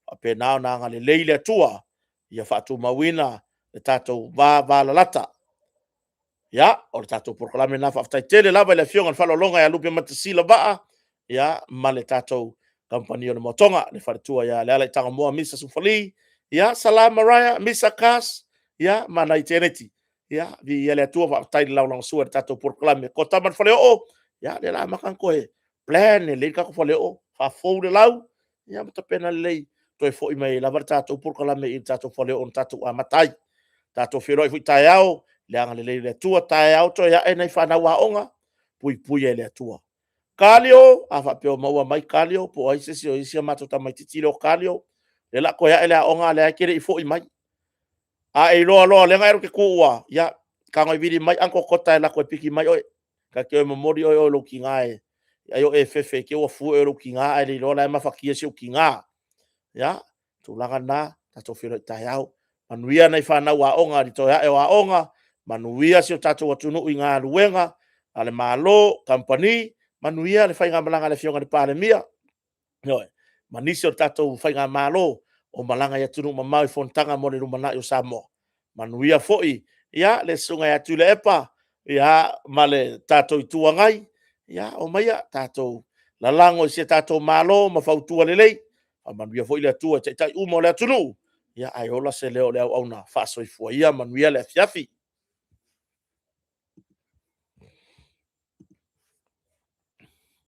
Whapena ona anga le lei le atua, ia whatumawina le tatou vāvala lata. Ia, o le tatou proklame na whaftai tele lava i le fionga le whalolonga ia lupe matasila vaa, ia, ma le tatou kampani o le motonga, le wharetua ia le ala i tanga moa Misa Sufali, ia, Salama Raya, Misa Kas, ia, mana i teneti. Ia, vi ia le atua whaftai le laulang sua le tatou proklame. Ko taman whale o, ia, le la makan koe, plan e le kako whale o, whafou le lau, ia, mata pena lei, toi fo i mai lava le tatou proklame i le tatou whale o, tatou amatai. Tatou whiroi fui tai au, le anga le le atua tai au, toi ia e nei whanau a onga, pui e le atua. Kalio, a whapeo maua mai kalio, po aise si o isi a matota mai titilo kalio, le la koea ele a onga le akere i fo i mai. A e loa le ngai ke kuua, ia, ka ngoi viri mai, anko kota e la koe piki mai oe, ka keo mamori oe o lo ki ngae, ai o e fefe ke o fu e lo ki ngae, le loa la e mawhakia si o ki ngā, ia, tūlanga nā, tato whiroi tai au, manuia nei whanau a onga, di toi e o a onga, manuia si o tato atunu i ngā luenga, ale malo, kampani, manuia le whainga malanga le fionga le pāle mia. Noi, manisi o tatou whainga malo, o malanga ia tunu mamau i fontanga mo le rumana i o Samoa. Manuia foi, ia le sunga ia tule epa, ia ma le tatou i tuangai, ia o maia tatou lalango i se tatou malo, ma fautua le lei, a manuia foi le atua, tai umo le atunu, ia ai ola se leo au na faso i fua ia, manuia le fiafi.